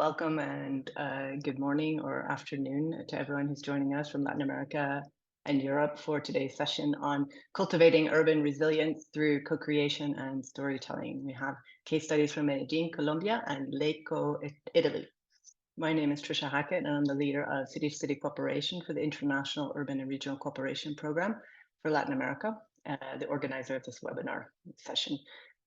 Welcome and good morning or afternoon to everyone who's joining us from Latin America and Europe for today's session on cultivating urban resilience through co-creation and storytelling. We have case studies from Medellín, Colombia, and Lecco, Italy. My name is Trisha Hackett, and I'm the leader of City-to-City Cooperation for the International Urban and Regional Cooperation Program for Latin America, the organizer of this webinar session.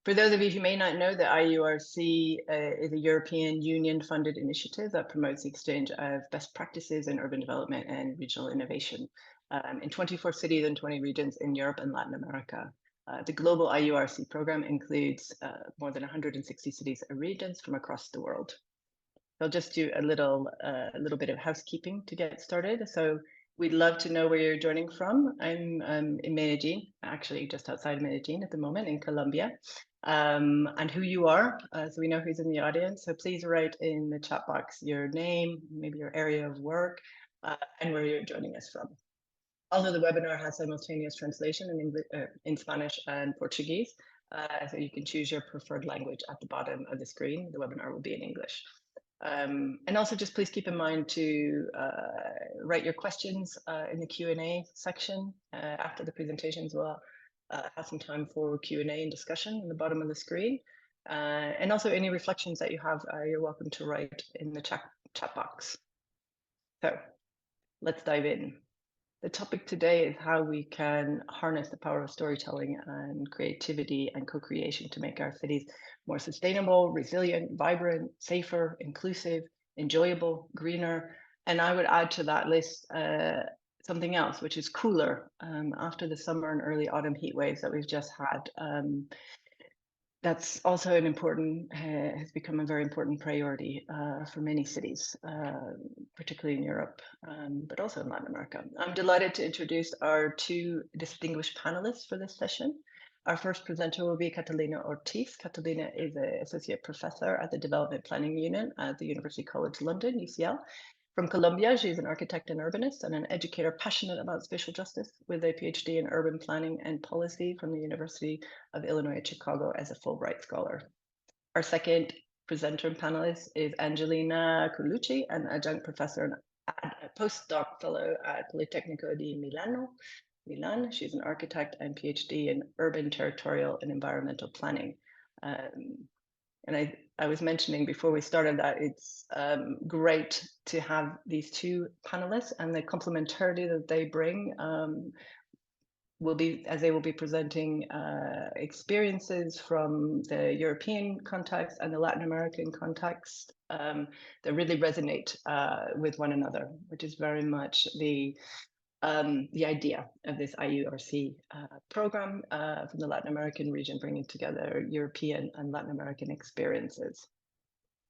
For those of you who may not know, the IURC is a European Union-funded initiative that promotes the exchange of best practices in urban development and regional innovation in 24 cities and 20 regions in Europe and Latin America. The global IURC program includes more than 160 cities and regions from across the world. I'll just do a little bit of housekeeping to get started. So we'd love to know where you're joining from. I'm in Medellín, actually just outside Medellín at the moment in Colombia, and who you are, so we know who's in the audience. So please write in the chat box your name, maybe your area of work, and where you're joining us from. Although the webinar has simultaneous translation in Spanish and Portuguese, so you can choose your preferred language at the bottom of the screen. The webinar will be in English. And also just please keep in mind to write your questions in the Q&A section after the presentations. We'll have some time for Q&A and discussion in the bottom of the screen. And also any reflections that you have, you're welcome to write in the chat box. So let's dive in. The topic today is how we can harness the power of storytelling and creativity and co-creation to make our cities more sustainable, resilient, vibrant, safer, inclusive, enjoyable, greener. And I would add to that list something else, which is cooler. After the summer and early autumn heat waves that we've just had, that's also an important, has become a very important priority for many cities, particularly in Europe, but also in Latin America. I'm delighted to introduce our two distinguished panelists for this session. Our first presenter will be Catalina Ortiz. Catalina is an associate professor at the Development Planning Unit at the University College London, UCL. From Colombia, she's an architect and urbanist and an educator passionate about spatial justice with a PhD in urban planning and policy from the University of Illinois at Chicago as a Fulbright scholar. Our second presenter and panelist is Angelina Colucci, an adjunct professor and a postdoc fellow at Politecnico di Milan. She's an architect and PhD in urban, territorial, and environmental planning. And I was mentioning before we started that it's great to have these two panelists, and the complementarity that they bring will be, as they will be presenting experiences from the European context and the Latin American context that really resonate with one another, which is very much the idea of this IURC program from the Latin American region, bringing together European and Latin American experiences.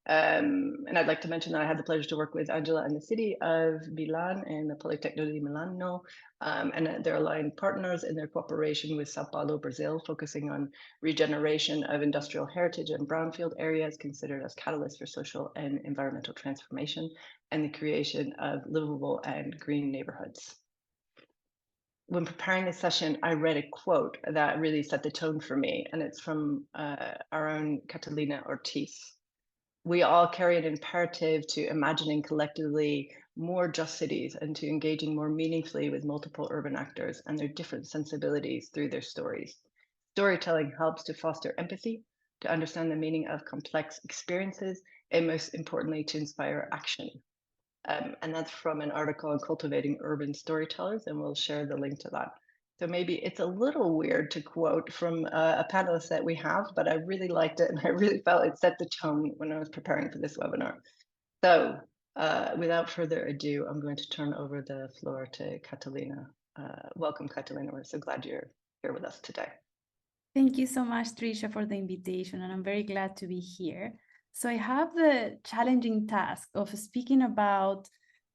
And I'd like to mention that I had the pleasure to work with Angela in the city of Milan and the Politecnico di Milano, and they're aligned partners in their cooperation with Sao Paulo, Brazil, focusing on regeneration of industrial heritage and brownfield areas considered as catalysts for social and environmental transformation and the creation of livable and green neighborhoods. When preparing this session, I read a quote that really set the tone for me, and it's from our own Catalina Ortiz. We all carry an imperative to imagining collectively more just cities and to engaging more meaningfully with multiple urban actors and their different sensibilities through their stories. Storytelling helps to foster empathy, to understand the meaning of complex experiences, and most importantly, to inspire action. And that's from an article on Cultivating Urban Storytellers, and we'll share the link to that. So maybe it's a little weird to quote from a panelist that we have, but I really liked it, and I really felt it set the tone when I was preparing for this webinar. So without further ado, I'm going to turn over the floor to Catalina. Welcome, Catalina. We're so glad you're here with us today. Thank you so much, Trisha, for the invitation, and I'm very glad to be here. So I have the challenging task of speaking about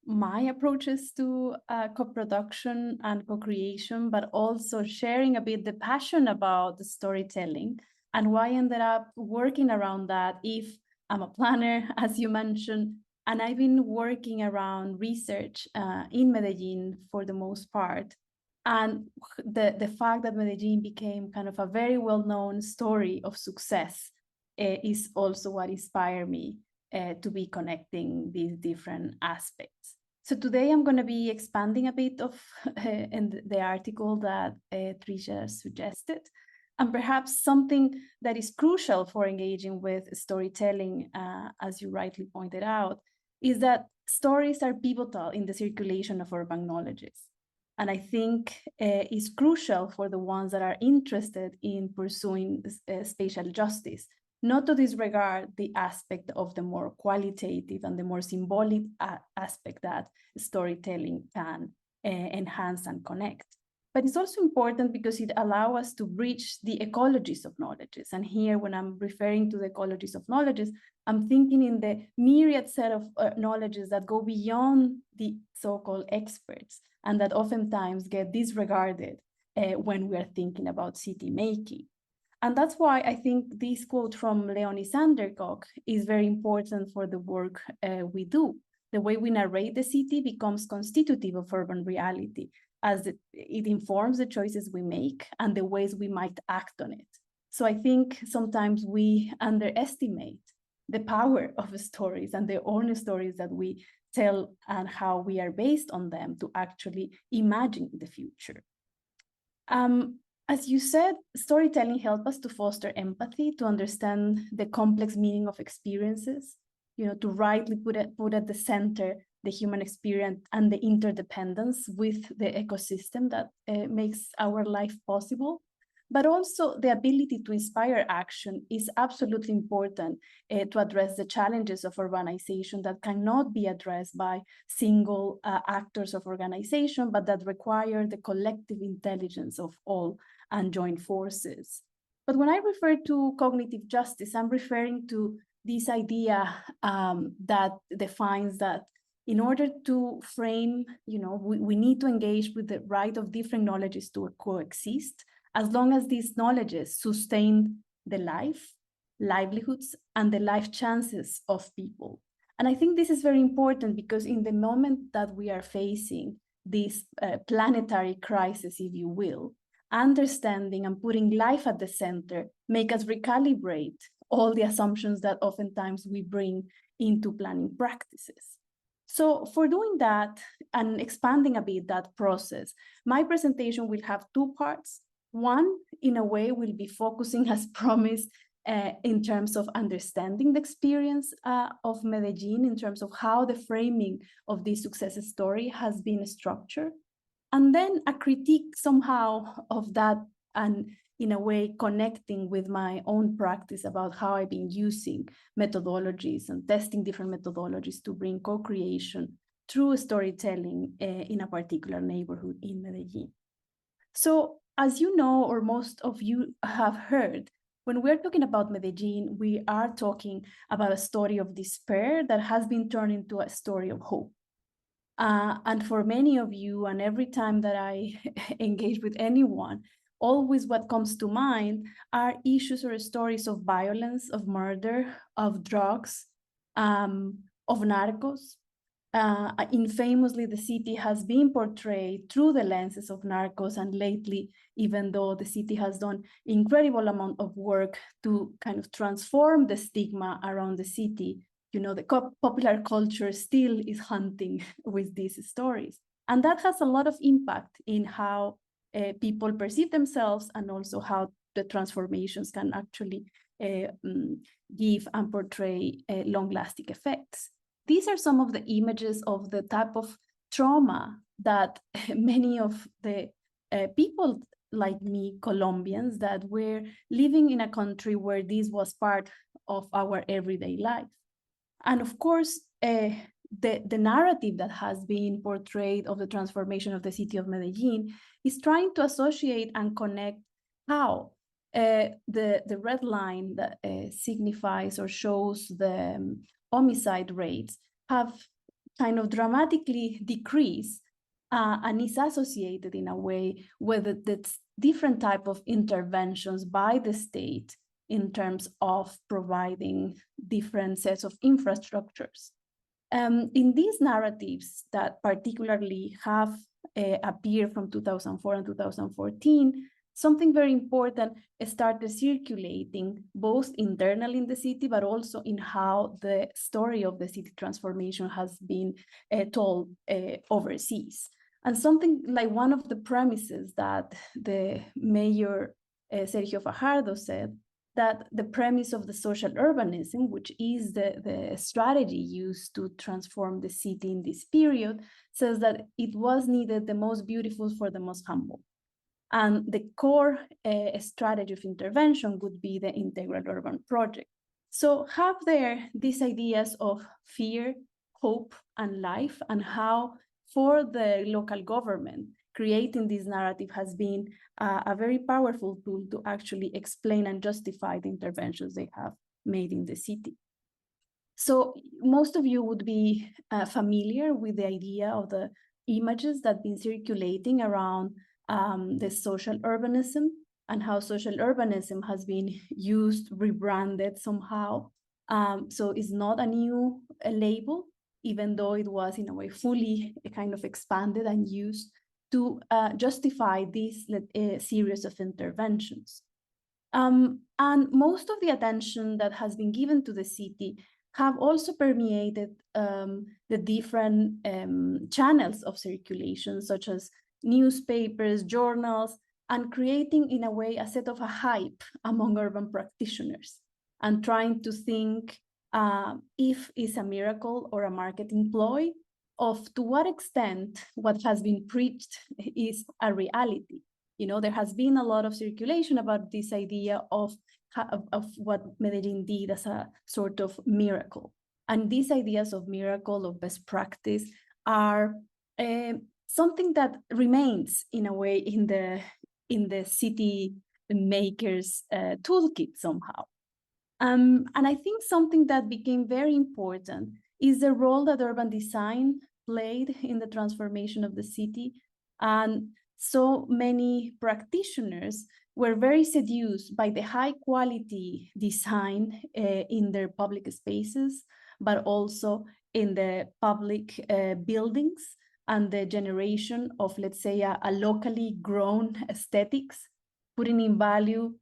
my approaches to co-production and co-creation, but also sharing a bit the passion about the storytelling and why I ended up working around that. If I'm a planner, as you mentioned, and I've been working around research in Medellín for the most part. And the fact that Medellín became kind of a very well-known story of success is also what inspired me to be connecting these different aspects. So today I'm going to be expanding a bit of in the article that Tricia suggested, and perhaps something that is crucial for engaging with storytelling, as you rightly pointed out, is that stories are pivotal in the circulation of urban knowledges. And I think it's crucial for the ones that are interested in pursuing spatial justice, not to disregard the aspect of the more qualitative and the more symbolic aspect that storytelling can enhance and connect. But it's also important because it allows us to bridge the ecologies of knowledges. And here, when I'm referring to the ecologies of knowledges, I'm thinking in the myriad set of knowledges that go beyond the so-called experts and that oftentimes get disregarded when we are thinking about city making. And that's why I think this quote from Leonie Sandercock is very important for the work we do. The way we narrate the city becomes constitutive of urban reality, as it informs the choices we make and the ways we might act on it. So I think sometimes we underestimate the power of stories and the own stories that we tell and how we are based on them to actually imagine the future. As you said, storytelling helps us to foster empathy, to understand the complex meaning of experiences, to rightly put at the center the human experience and the interdependence with the ecosystem that makes our life possible. But also the ability to inspire action is absolutely important to address the challenges of urbanization that cannot be addressed by single actors of organization, but that require the collective intelligence of all and joint forces. But when I refer to cognitive justice, I'm referring to this idea that defines that in order to frame, we need to engage with the right of different knowledges to coexist, as long as these knowledges sustain the livelihoods, and the life chances of people. And I think this is very important because in the moment that we are facing this planetary crisis, if you will, understanding and putting life at the center make us recalibrate all the assumptions that oftentimes we bring into planning practices. So for doing that and expanding a bit that process, my presentation will have two parts. One, in a way, will be focusing, as promised, in terms of understanding the experience of Medellín, in terms of how the framing of this success story has been structured. And then a critique somehow of that, and in a way connecting with my own practice about how I've been using methodologies and testing different methodologies to bring co-creation through storytelling in a particular neighborhood in Medellín. So as you know, or most of you have heard, when we're talking about Medellín, we are talking about a story of despair that has been turned into a story of hope. And for many of you, and every time that I engage with anyone, always what comes to mind are issues or stories of violence, of murder, of drugs, of narcos. Infamously, the city has been portrayed through the lenses of narcos, and lately, even though the city has done incredible amount of work to kind of transform the stigma around the city, the popular culture still is hunting with these stories. And that has a lot of impact in how people perceive themselves, and also how the transformations can actually give and portray long-lasting effects. These are some of the images of the type of trauma that many of the people like me, Colombians, that were living in a country where this was part of our everyday life. And of course, the narrative that has been portrayed of the transformation of the city of Medellín is trying to associate and connect how the red line that signifies or shows the homicide rates have kind of dramatically decreased and is associated in a way with the different type of interventions by the state in terms of providing different sets of infrastructures. In these narratives that particularly have appeared from 2004 and 2014, something very important started circulating both internally in the city, but also in how the story of the city transformation has been told overseas. And something like one of the premises that the mayor Sergio Fajardo said, that the premise of the social urbanism, which is the strategy used to transform the city in this period, says that it was needed the most beautiful for the most humble. And the core strategy of intervention would be the integral urban project. So have there these ideas of fear, hope, and life, and how for the local government, creating this narrative has been a very powerful tool to actually explain and justify the interventions they have made in the city. So most of you would be familiar with the idea of the images that have been circulating around the social urbanism, and how social urbanism has been used, rebranded somehow. So it's not a new label, even though it was in a way fully kind of expanded and used to justify this series of interventions. And most of the attention that has been given to the city have also permeated the different channels of circulation, such as newspapers, journals, and creating in a way a set of a hype among urban practitioners, and trying to think if it's a miracle or a marketing ploy, of to what extent what has been preached is a reality. You know, there has been a lot of circulation about this idea of what Medellín did as a sort of miracle. And these ideas of miracle, of best practice, are something that remains in a way in the city makers' toolkit somehow. And I think something that became very important is the role that urban design played in the transformation of the city. And so many practitioners were very seduced by the high quality design in their public spaces, but also in the public buildings, and the generation of, let's say, a locally grown aesthetics, putting in value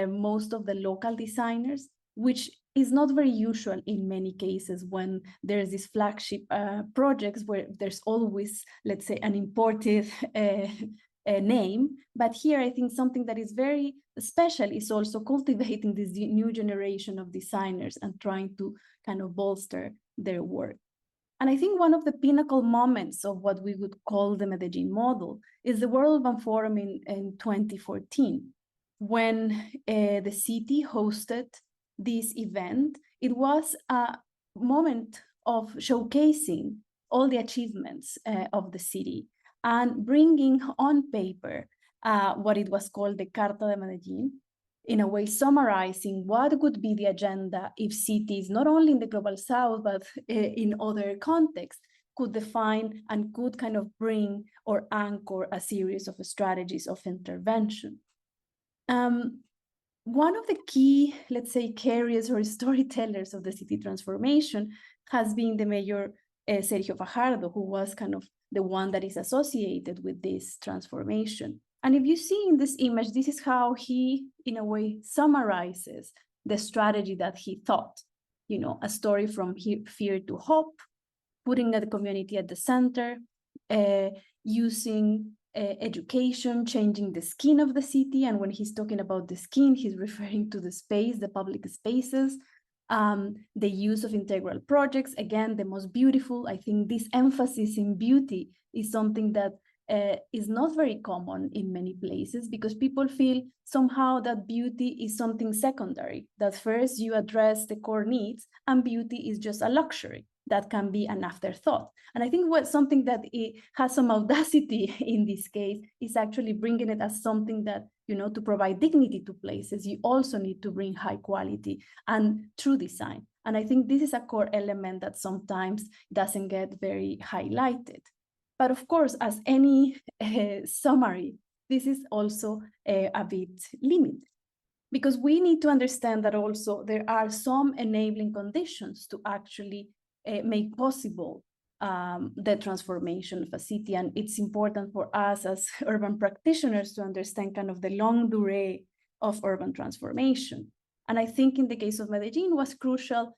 most of the local designers, which is not very usual in many cases when there's these flagship projects where there's always, let's say, an imported name. But here I think something that is very special is also cultivating this new generation of designers and trying to kind of bolster their work. And I think one of the pinnacle moments of what we would call the Medellín model is the World Urban Forum in 2014, when the city hosted this event. It was a moment of showcasing all the achievements of the city and bringing on paper what it was called the Carta de Medellín, in a way summarizing what would be the agenda if cities, not only in the global south, but in other contexts, could define and could kind of bring or anchor a series of strategies of intervention. One of the key, let's say, carriers or storytellers of the city transformation has been the mayor Sergio Fajardo, who was kind of the one that is associated with this transformation. And if you see in this image, this is how he, in a way, summarizes the strategy that he thought. You know, a story from fear to hope, putting the community at the center, using education, changing the skin of the city. And when he's talking about the skin, he's referring to the space, the public spaces, the use of integral projects. Again, the most beautiful. I think this emphasis in beauty is something that is not very common in many places, because people feel somehow that beauty is something secondary, that first you address the core needs and beauty is just a luxury that can be an afterthought. And I think what something that it has some audacity in this case is actually bringing it as something that, you know, to provide dignity to places, you also need to bring high quality and true design. And I think this is a core element that sometimes doesn't get very highlighted. But of course, as any summary, this is also a bit limited, because we need to understand that also there are some enabling conditions to actually make possible the transformation of a city. And it's important for us as urban practitioners to understand kind of the long durée of urban transformation. And I think in the case of Medellin was crucial,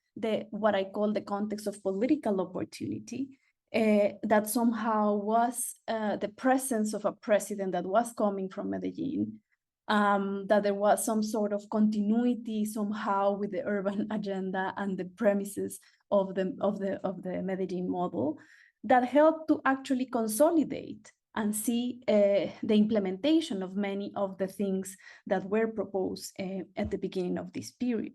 what I call the context of political opportunity, that somehow was the presence of a president that was coming from Medellin, that there was some sort of continuity somehow with the urban agenda and the premises of the Medellin model that helped to actually consolidate and see the implementation of many of the things that were proposed at the beginning of this period.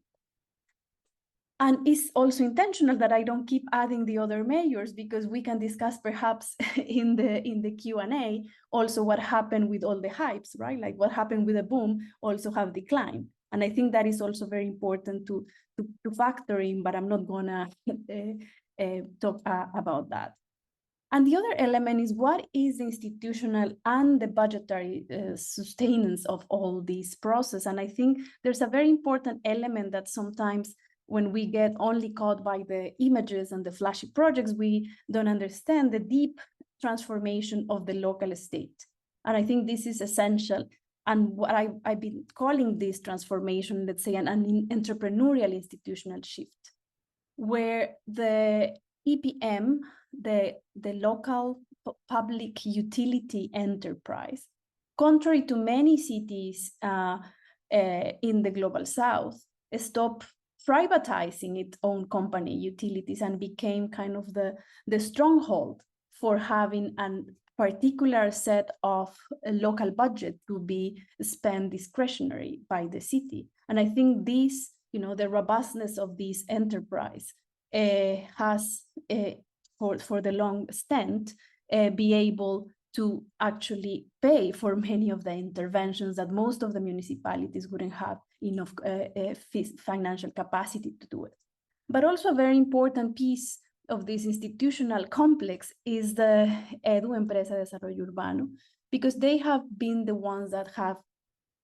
And it's also intentional that I don't keep adding the other mayors, because we can discuss perhaps in the Q&A also what happened with all the hypes, right? Like what happened with the boom also have declined. And I think that is also very important to factor in, but I'm not gonna talk about that. And the other element is what is the institutional and the budgetary sustenance of all this process. And I think there's a very important element that sometimes when we get only caught by the images and the flashy projects, we don't understand the deep transformation of the local state. And I think this is essential. And what I've been calling this transformation, let's say, an entrepreneurial institutional shift, where the EPM, the local public utility enterprise, contrary to many cities in the global south, stopped privatizing its own company utilities and became kind of the stronghold for having a particular set of a local budget to be spent discretionary by the city. And I think this, the robustness of this enterprise has, for the long extent, be able to actually pay for many of the interventions that most of the municipalities wouldn't have enough financial capacity to do it. But also a very important piece of this institutional complex is the Edu Empresa de Desarrollo Urbano, because they have been the ones that have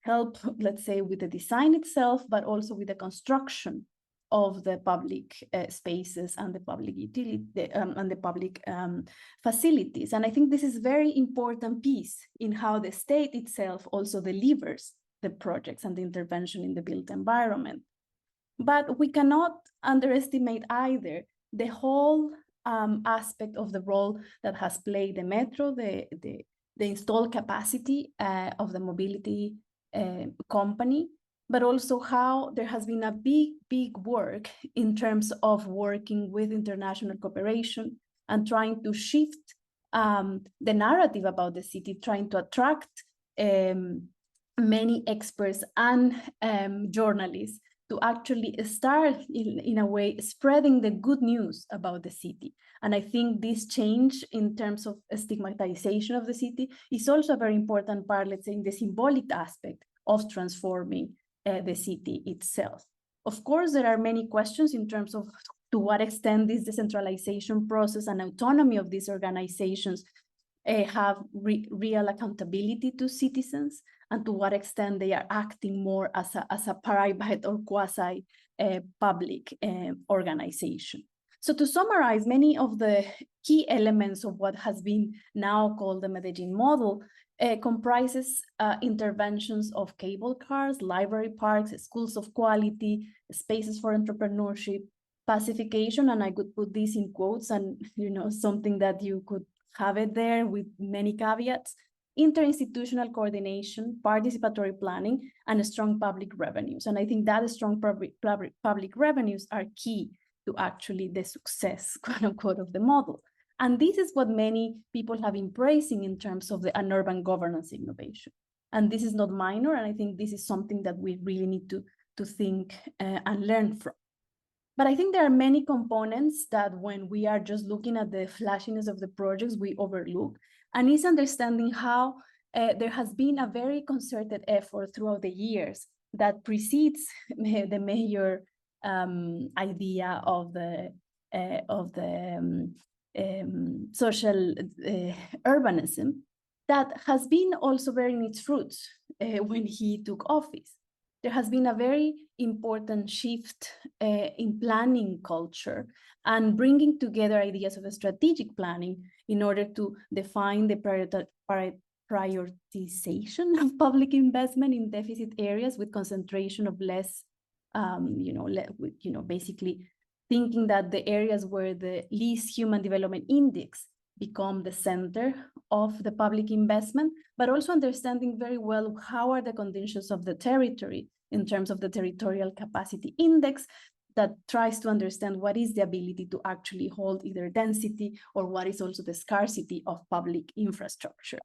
helped, let's say, with the design itself, but also with the construction of the public spaces and the public utility and the public facilities. And I think this is a very important piece in how the state itself also delivers the projects and the intervention in the built environment. But we cannot underestimate either the whole aspect of the role that has played the metro, the installed capacity of the mobility company, but also how there has been a big work in terms of working with international cooperation and trying to shift the narrative about the city, trying to attract many experts and journalists to actually start, in a way, spreading the good news about the city. And I think this change in terms of stigmatization of the city is also a very important part, let's say, in the symbolic aspect of transforming the city itself. Of course, there are many questions in terms of to what extent this decentralization process and autonomy of these organizations have real accountability to citizens, and to what extent they are acting more as a private or quasi-public organization. So to summarize, many of the key elements of what has been now called the Medellin model comprises interventions of cable cars, library parks, schools of quality, spaces for entrepreneurship, pacification, and I could put this in quotes and something that you could have it there with many caveats, interinstitutional coordination, participatory planning, and strong public revenues. And I think that strong public revenues are key to actually the success, quote unquote, of the model. And this is what many people have been praising in terms of an urban governance innovation. And this is not minor, and I think this is something that we really need to think and learn from. But I think there are many components that when we are just looking at the flashiness of the projects, we overlook. And it's understanding how there has been a very concerted effort throughout the years that precedes the major idea of the social urbanism that has been also bearing its fruits when he took office. there has been a very important shift in planning culture and bringing together ideas of a strategic planning in order to define the prioritization of public investment in deficit areas with concentration of less, basically thinking that the areas where the least human development index become the center of the public investment, but also understanding very well how are the conditions of the territory in terms of the territorial capacity index that tries to understand what is the ability to actually hold either density or what is also the scarcity of public infrastructure.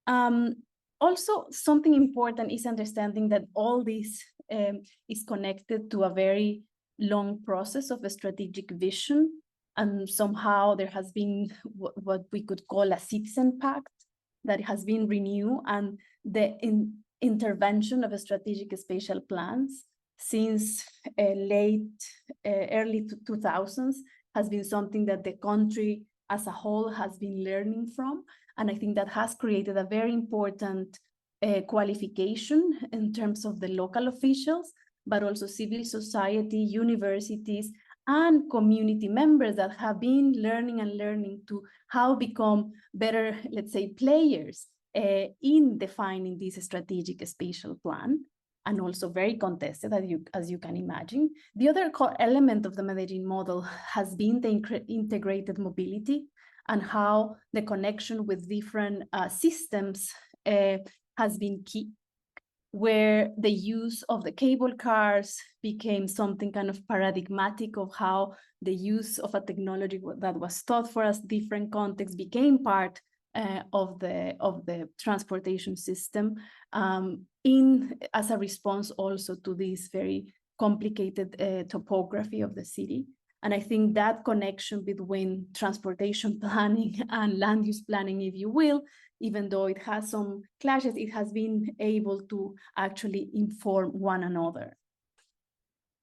Also, something important is understanding that all this is connected to a very long process of a strategic vision. And somehow there has been what we could call a citizen pact that has been renewed, and the intervention of a strategic spatial plans since early 2000s has been something that the country as a whole has been learning from. And I think that has created a very important qualification in terms of the local officials, but also civil society, universities, and community members that have been learning to how become better, let's say, players in defining this strategic spatial plan, and also very contested, as you can imagine. The other core element of the Medellín model has been the integrated mobility and how the connection with different systems has been key, where the use of the cable cars became something kind of paradigmatic of how the use of a technology that was taught for us different contexts became part of the transportation system as a response also to this very complicated topography of the city. And I think that connection between transportation planning and land use planning, if you will, even though it has some clashes, it has been able to actually inform one another.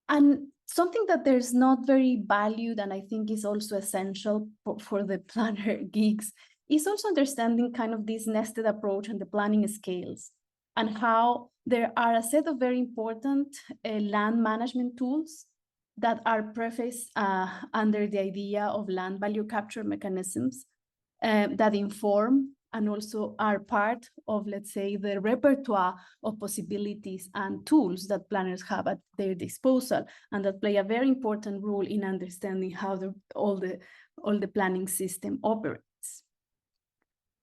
And something that there's not very valued, and I think is also essential for the planner geeks, is also understanding kind of this nested approach and the planning scales, and how there are a set of very important land management tools that are prefaced under the idea of land value capture mechanisms that inform and also are part of, let's say, the repertoire of possibilities and tools that planners have at their disposal, and that play a very important role in understanding how all the planning system operates.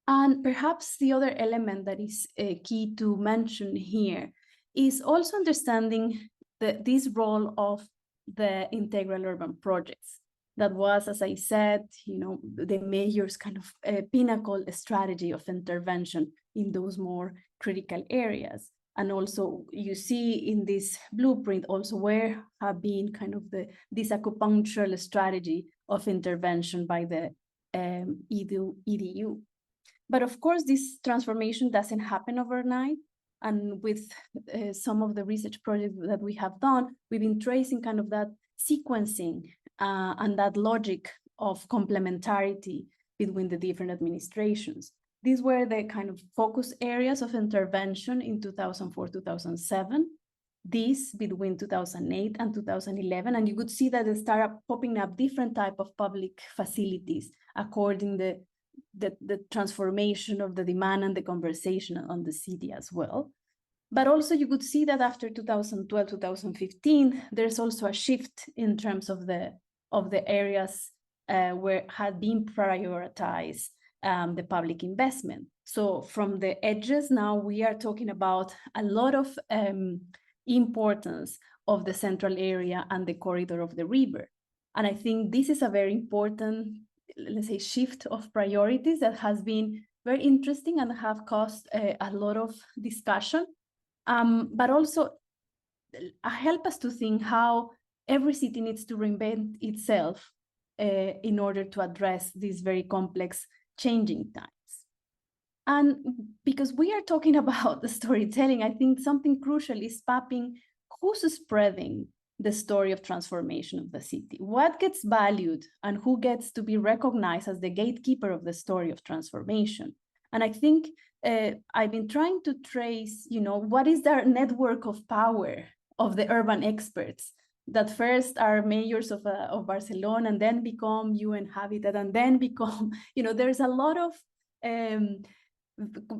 And perhaps the other element that is key to mention here is also understanding this role of the integral urban projects. That was, as I said, the mayor's kind of pinnacle strategy of intervention in those more critical areas. And also you see in this blueprint also where have been kind of this acupunctural strategy of intervention by the EDU. But of course, this transformation doesn't happen overnight. And with some of the research projects that we have done, we've been tracing kind of that sequencing and that logic of complementarity between the different administrations. These were the kind of focus areas of intervention in 2004, 2007, this between 2008 and 2011. And you could see that they started popping up different type of public facilities according to the transformation of the demand and the conversation on the city as well. But also you could see that after 2012, 2015, there's also a shift in terms of the areas where had been prioritized the public investment. So from the edges, now we are talking about a lot of importance of the central area and the corridor of the river. And I think this is a very important, let's say, shift of priorities that has been very interesting and have caused a lot of discussion. But also help us to think how every city needs to reinvent itself in order to address these very complex changing times. And because we are talking about the storytelling, I think something crucial is mapping who's spreading the story of transformation of the city. What gets valued and who gets to be recognized as the gatekeeper of the story of transformation? And I think I've been trying to trace, what is their network of power of the urban experts that first are mayors of Barcelona and then become UN Habitat and then become, there's a lot of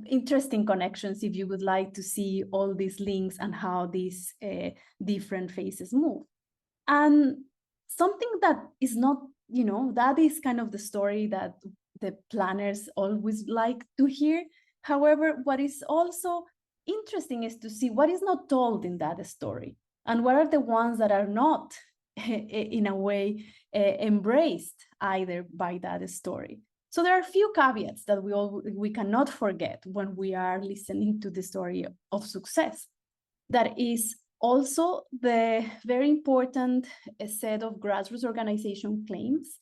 interesting connections if you would like to see all these links and how these different phases move. And something that is not, that is kind of the story that the planners always like to hear. However, what is also interesting is to see what is not told in that story and what are the ones that are not in a way embraced either by that story. So there are a few caveats that we cannot forget when we are listening to the story of success. That is also the very important set of grassroots organization claims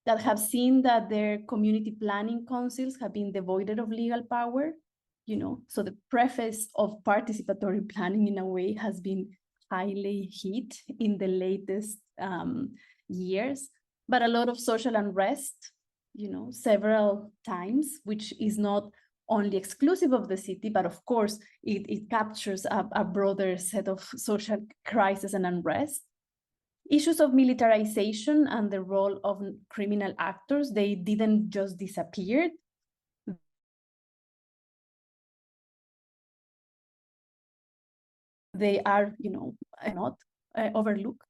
that have seen that their community planning councils have been devoid of legal power. So the preface of participatory planning in a way has been highly hit in the latest years, but a lot of social unrest, several times, which is not only exclusive of the city, but of course, it captures a broader set of social crisis and unrest. Issues of militarization and the role of criminal actors, they didn't just disappear. They are, not overlooked.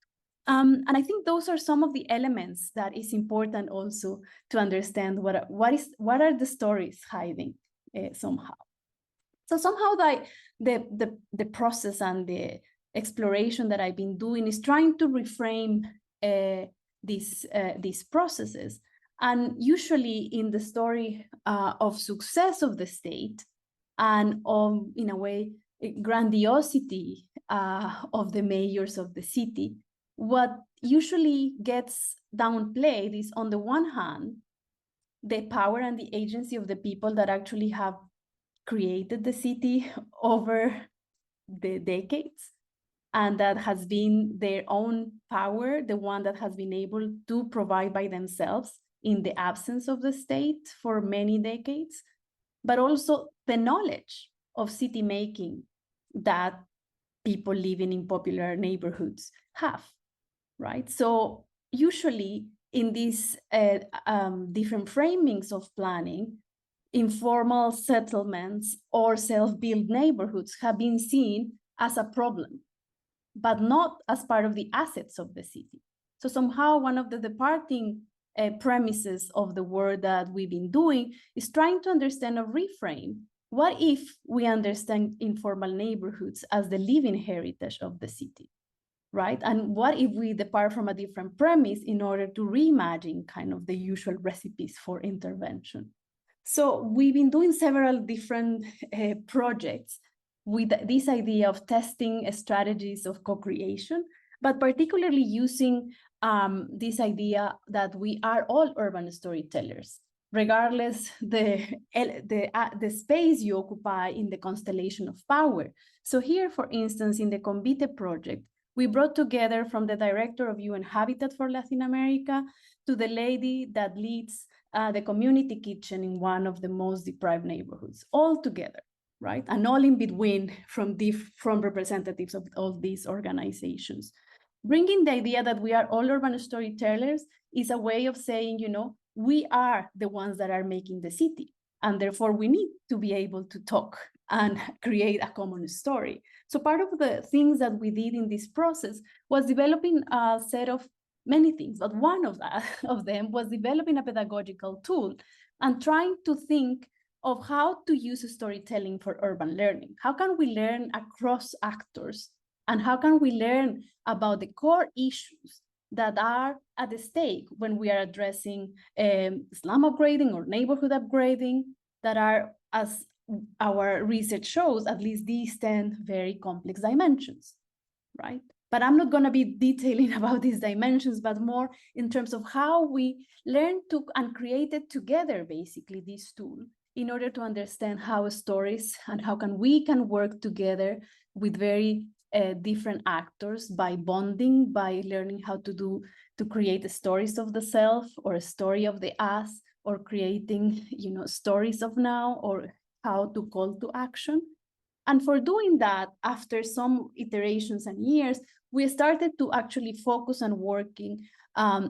And I think those are some of the elements that is important also to understand what are the stories hiding somehow. So somehow the process and the exploration that I've been doing is trying to reframe these processes. And usually in the story of success of the state and of, in a way, grandiosity of the mayors of the city, what usually gets downplayed is, on the one hand, the power and the agency of the people that actually have created the city over the decades, and that has been their own power, the one that has been able to provide by themselves in the absence of the state for many decades, but also the knowledge of city making that people living in popular neighborhoods have, right? So usually in these different framings of planning, informal settlements or self-built neighborhoods have been seen as a problem, but not as part of the assets of the city. So somehow one of the departing premises of the work that we've been doing is trying to understand or reframe. What if we understand informal neighborhoods as the living heritage of the city, right? And what if we depart from a different premise in order to reimagine kind of the usual recipes for intervention? So we've been doing several different projects with this idea of testing strategies of co-creation, but particularly using this idea that we are all urban storytellers, regardless the space you occupy in the constellation of power. So here, for instance, in the Convite project, we brought together from the director of UN Habitat for Latin America to the lady that leads the community kitchen in one of the most deprived neighborhoods, all together, right? And all in between from representatives of all these organizations. Bringing the idea that we are all urban storytellers is a way of saying, we are the ones that are making the city, and therefore we need to be able to talk and create a common story. So part of the things that we did in this process was developing a set of many things, but one of them was developing a pedagogical tool and trying to think of how to use storytelling for urban learning. How can we learn across actors? And how can we learn about the core issues that are at the stake when we are addressing slum upgrading or neighborhood upgrading that are, as our research shows, at least these 10 very complex dimensions, right? But I'm not going to be detailing about these dimensions, but more in terms of how we learn to and created together, basically, this tool in order to understand how stories and how we can work together with very different actors by bonding, by learning how to create the stories of the self or a story of the us, or creating, stories of now, or how to call to action. And for doing that, after some iterations and years, we started to actually focus on working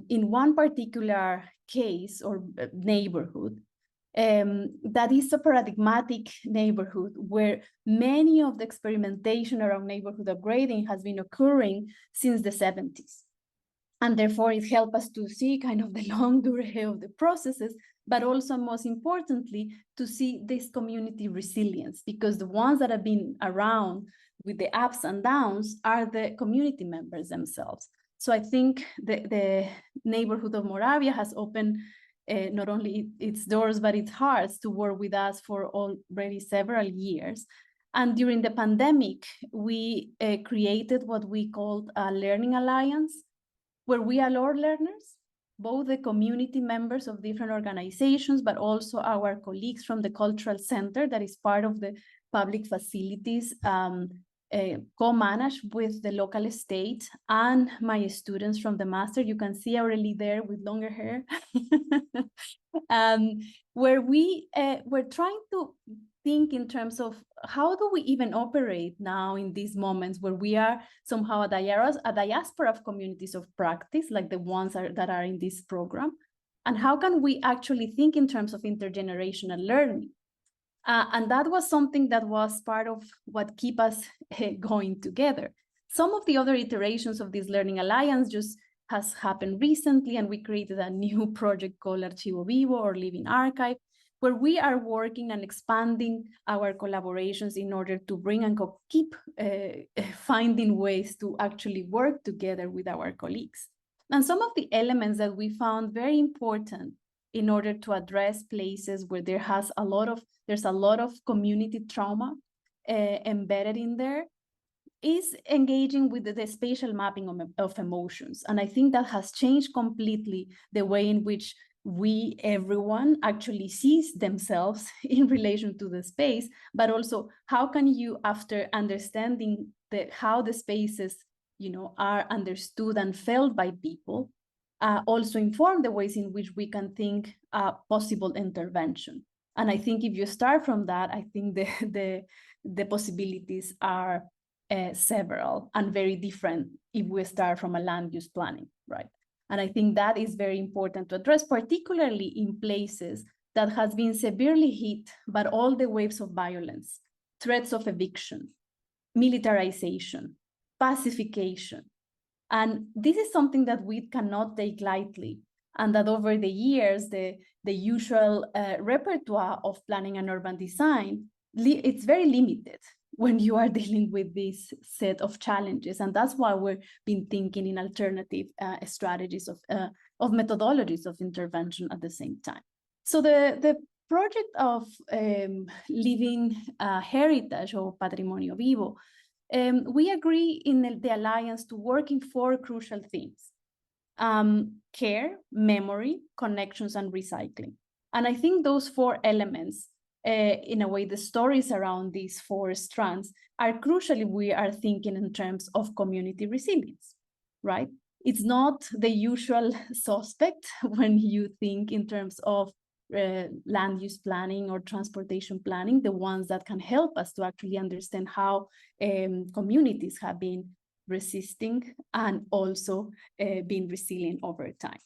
in one particular case or neighborhood that is a paradigmatic neighborhood where many of the experimentation around neighborhood upgrading has been occurring since the 70s. And therefore, it helped us to see kind of the long durée of the processes, but also, most importantly, to see this community resilience, because the ones that have been around with the ups and downs are the community members themselves. So I think the neighborhood of Moravia has opened not only its doors, but its hearts to work with us for already several years. And during the pandemic, we created what we called a learning alliance, where we allow learners, both the community members of different organizations, but also our colleagues from the cultural center that is part of the public facilities, co-managed with the local estate, and my students from the master. You can see Aurelie there with longer hair. Where we're trying to think in terms of how do we even operate now in these moments where we are somehow a diaspora of communities of practice, like the ones that are in this program, and how can we actually think in terms of intergenerational learning? And that was something that was part of what keep us going together. Some of the other iterations of this Learning Alliance just has happened recently, and we created a new project called Archivo Vivo, or Living Archive, where we are working and expanding our collaborations in order to bring and keep finding ways to actually work together with our colleagues. And some of the elements that we found very important in order to address places where there's a lot of community trauma embedded in there is engaging with the spatial mapping of emotions. And I think that has changed completely the way in which everyone actually sees themselves in relation to the space, but also how can you, after understanding how the spaces, are understood and felt by people, also inform the ways in which we can think possible intervention. And I think if you start from that, I think the possibilities are several and very different if we start from a land use planning, right? And I think that is very important to address, particularly in places that has been severely hit by all the waves of violence, threats of eviction, militarization, pacification. And this is something that we cannot take lightly, and that over the years, the usual repertoire of planning and urban design, it's very limited when you are dealing with this set of challenges. And that's why we've been thinking in alternative strategies of methodologies of intervention at the same time. So the project of Living Heritage, or Patrimonio Vivo, we agree in the Alliance to work in 4 crucial themes: care, memory, connections, and recycling. And I think those 4 elements, in a way, the stories around these 4 strands are crucially, we are thinking in terms of community resilience, right? It's not the usual suspect when you think in terms of land use planning or transportation planning, the ones that can help us to actually understand how communities have been resisting and also being resilient over time.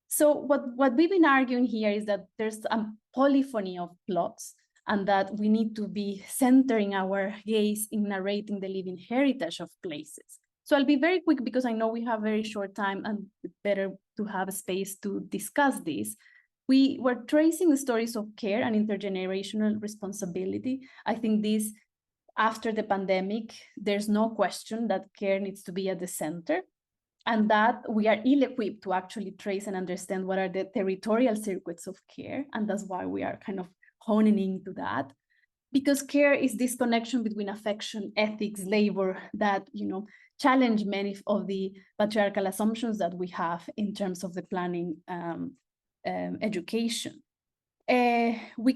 So what we've been arguing here is that there's a polyphony of plots, and that we need to be centering our gaze in narrating the living heritage of places. So I'll be very quick because I know we have very short time and it's better to have a space to discuss this. We were tracing the stories of care and intergenerational responsibility. I think this, after the pandemic, there's no question that care needs to be at the center, and that we are ill-equipped to actually trace and understand what are the territorial circuits of care. And that's why we are kind of honing into that, because care is this connection between affection, ethics, labor that challenge many of the patriarchal assumptions that we have in terms of the planning education. We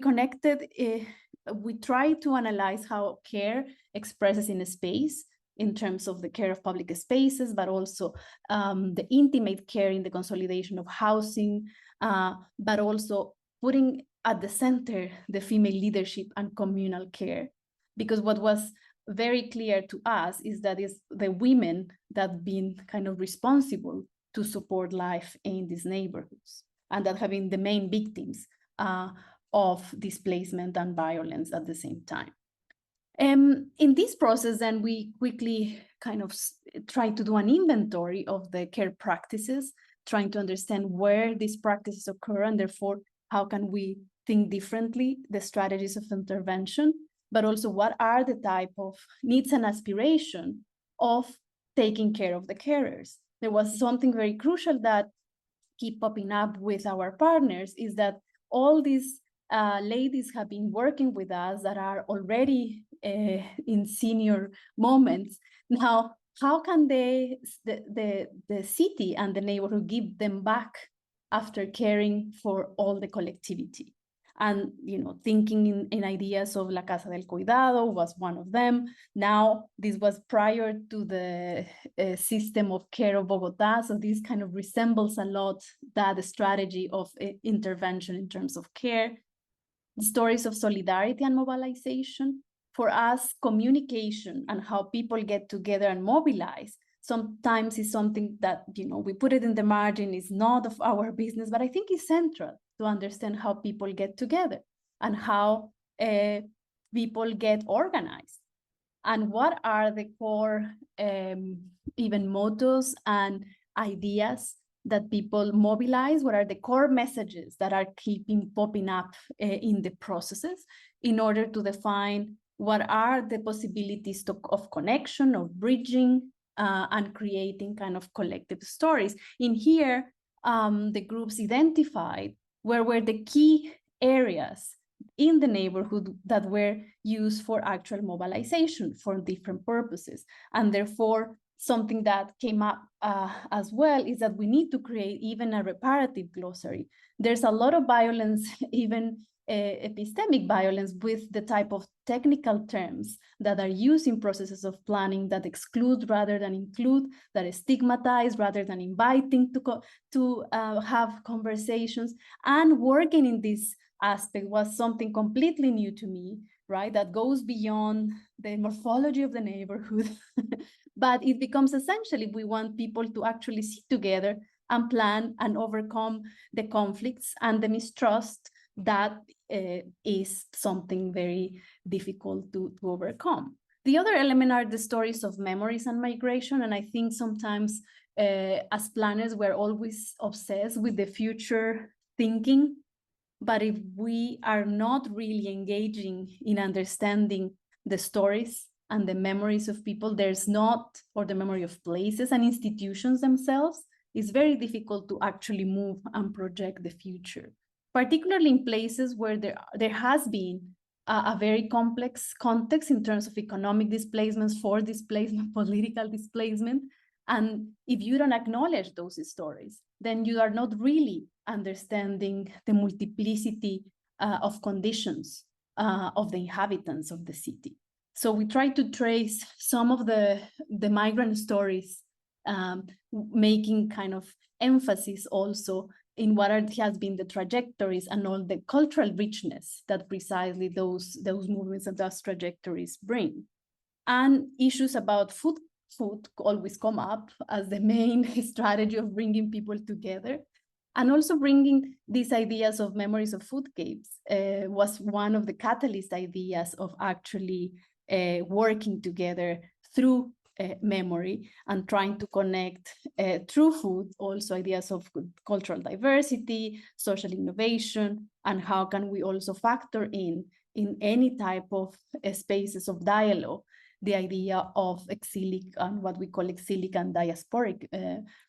try to analyze how care expresses in a space in terms of the care of public spaces, but also the intimate care in the consolidation of housing, but also putting at the center the female leadership and communal care. Because what was very clear to us is that it's the women that have been kind of responsible to support life in these neighborhoods, and that have been the main victims of displacement and violence at the same time. In this process, then we quickly kind of try to do an inventory of the care practices, trying to understand where these practices occur, and therefore, how can we think differently the strategies of intervention, but also what are the type of needs and aspiration of taking care of the carers. There was something very crucial that keep popping up with our partners, is that all these ladies have been working with us that are already in senior moments. Now, how can the city and the neighborhood give them back after caring for all the collectivity? And, you know, thinking in ideas of La Casa del Cuidado was one of them. Now, this was prior to the system of care of Bogota. So this kind of resembles a lot that strategy of intervention in terms of care. The stories of solidarity and mobilization. For us, communication and how people get together and mobilize sometimes is something that, you know, we put it in the margin, is not of our business, but I think is central to understand how people get together and how people get organized. And what are the core even mottos and ideas that people mobilize? What are the core messages that are keeping popping up in the processes in order to define what are the possibilities of connection, of bridging, and creating kind of collective stories? In here, the groups identified where were the key areas in the neighborhood that were used for actual mobilization for different purposes. And therefore, something that came up as well is that we need to create even a reparative glossary. There's a lot of violence, even epistemic violence, with the type of technical terms that are used in processes of planning that exclude rather than include, that stigmatize rather than inviting to have conversations. And working in this aspect was something completely new to me, right? That goes beyond the morphology of the neighborhood, but it becomes essential if we want people to actually sit together and plan and overcome the conflicts and the mistrust that is something very difficult to overcome. The other element are the stories of memories and migration. And I think sometimes as planners, we're always obsessed with the future thinking. But if we are not really engaging in understanding the stories and the memories of people, there's not, or the memory of places and institutions themselves, it's very difficult to actually move and project the future, particularly in places where there has been a very complex context in terms of economic displacements, forced displacement, political displacement. And if you don't acknowledge those stories, then you are not really understanding the multiplicity of conditions of the inhabitants of the city. So we try to trace some of the migrant stories, making kind of emphasis also in what has been the trajectories and all the cultural richness that precisely those movements and those trajectories bring. And issues about food always come up as the main strategy of bringing people together. And also bringing these ideas of memories of foodcapes was one of the catalyst ideas of actually working together through memory and trying to connect through food also ideas of cultural diversity, social innovation, and how can we also factor in any type of spaces of dialogue the idea of exilic and what we call exilic and diasporic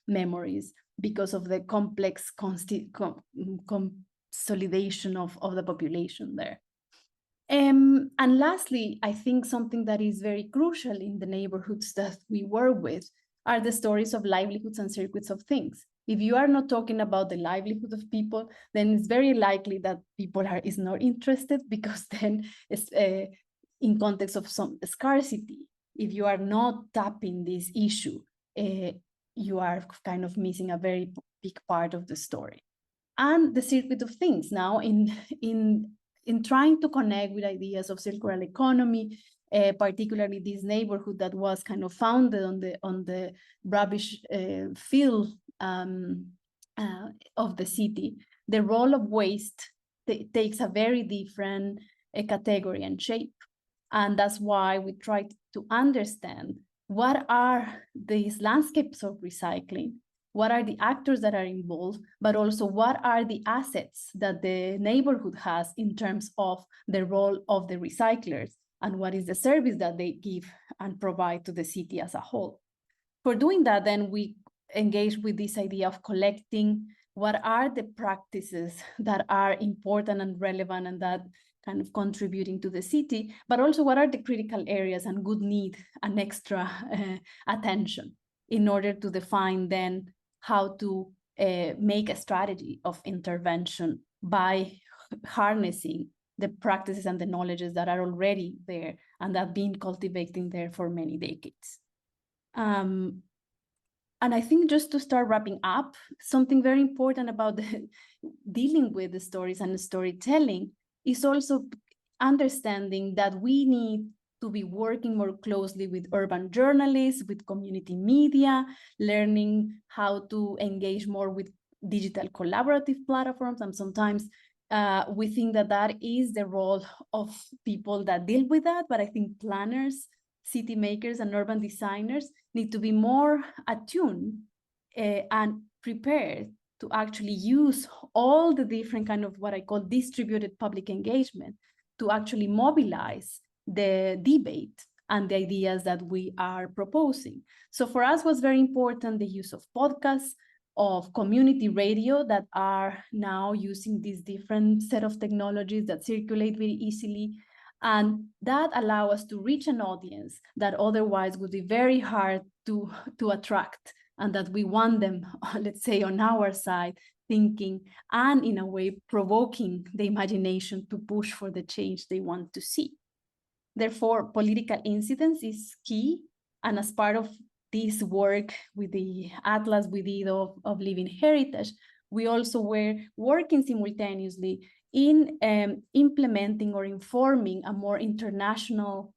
memories, because of the complex consolidation of the population there. And lastly, I think something that is very crucial in the neighborhoods that we work with are the stories of livelihoods and circuits of things. If you are not talking about the livelihood of people, then it's very likely that people is not interested, because then it's in context of some scarcity. If you are not tapping this issue, you are kind of missing a very big part of the story. and the circuit of things now in trying to connect with ideas of circular economy, particularly this neighborhood that was kind of founded on the rubbish field of the city. The role of waste takes a very different category and shape. And that's why we try to understand what are these landscapes of recycling, what are the actors that are involved, but also what are the assets that the neighborhood has in terms of the role of the recyclers, and what is the service that they give and provide to the city as a whole. For doing that, then we engage with this idea of collecting what are the practices that are important and relevant and that kind of contributing to the city, but also what are the critical areas and would need an extra attention in order to define then how to make a strategy of intervention by harnessing the practices and the knowledges that are already there and that have been cultivating there for many decades. And I think just to start wrapping up, something very important about dealing with the stories and the storytelling is also understanding that we need to be working more closely with urban journalists, with community media, learning how to engage more with digital collaborative platforms. And sometimes we think that that is the role of people that deal with that, but I think planners, city makers, and urban designers need to be more attuned and prepared to actually use all the different kind of what I call distributed public engagement to actually mobilize the debate and the ideas that we are proposing. So for us, was very important the use of podcasts, of community radio that are now using this different set of technologies that circulate very easily. And that allow us to reach an audience that otherwise would be very hard to attract, and that we want them, let's say, on our side, thinking and in a way provoking the imagination to push for the change they want to see. Therefore, political incidence is key. And as part of this work with the Atlas we did of living heritage, we also were working simultaneously in implementing or informing a more international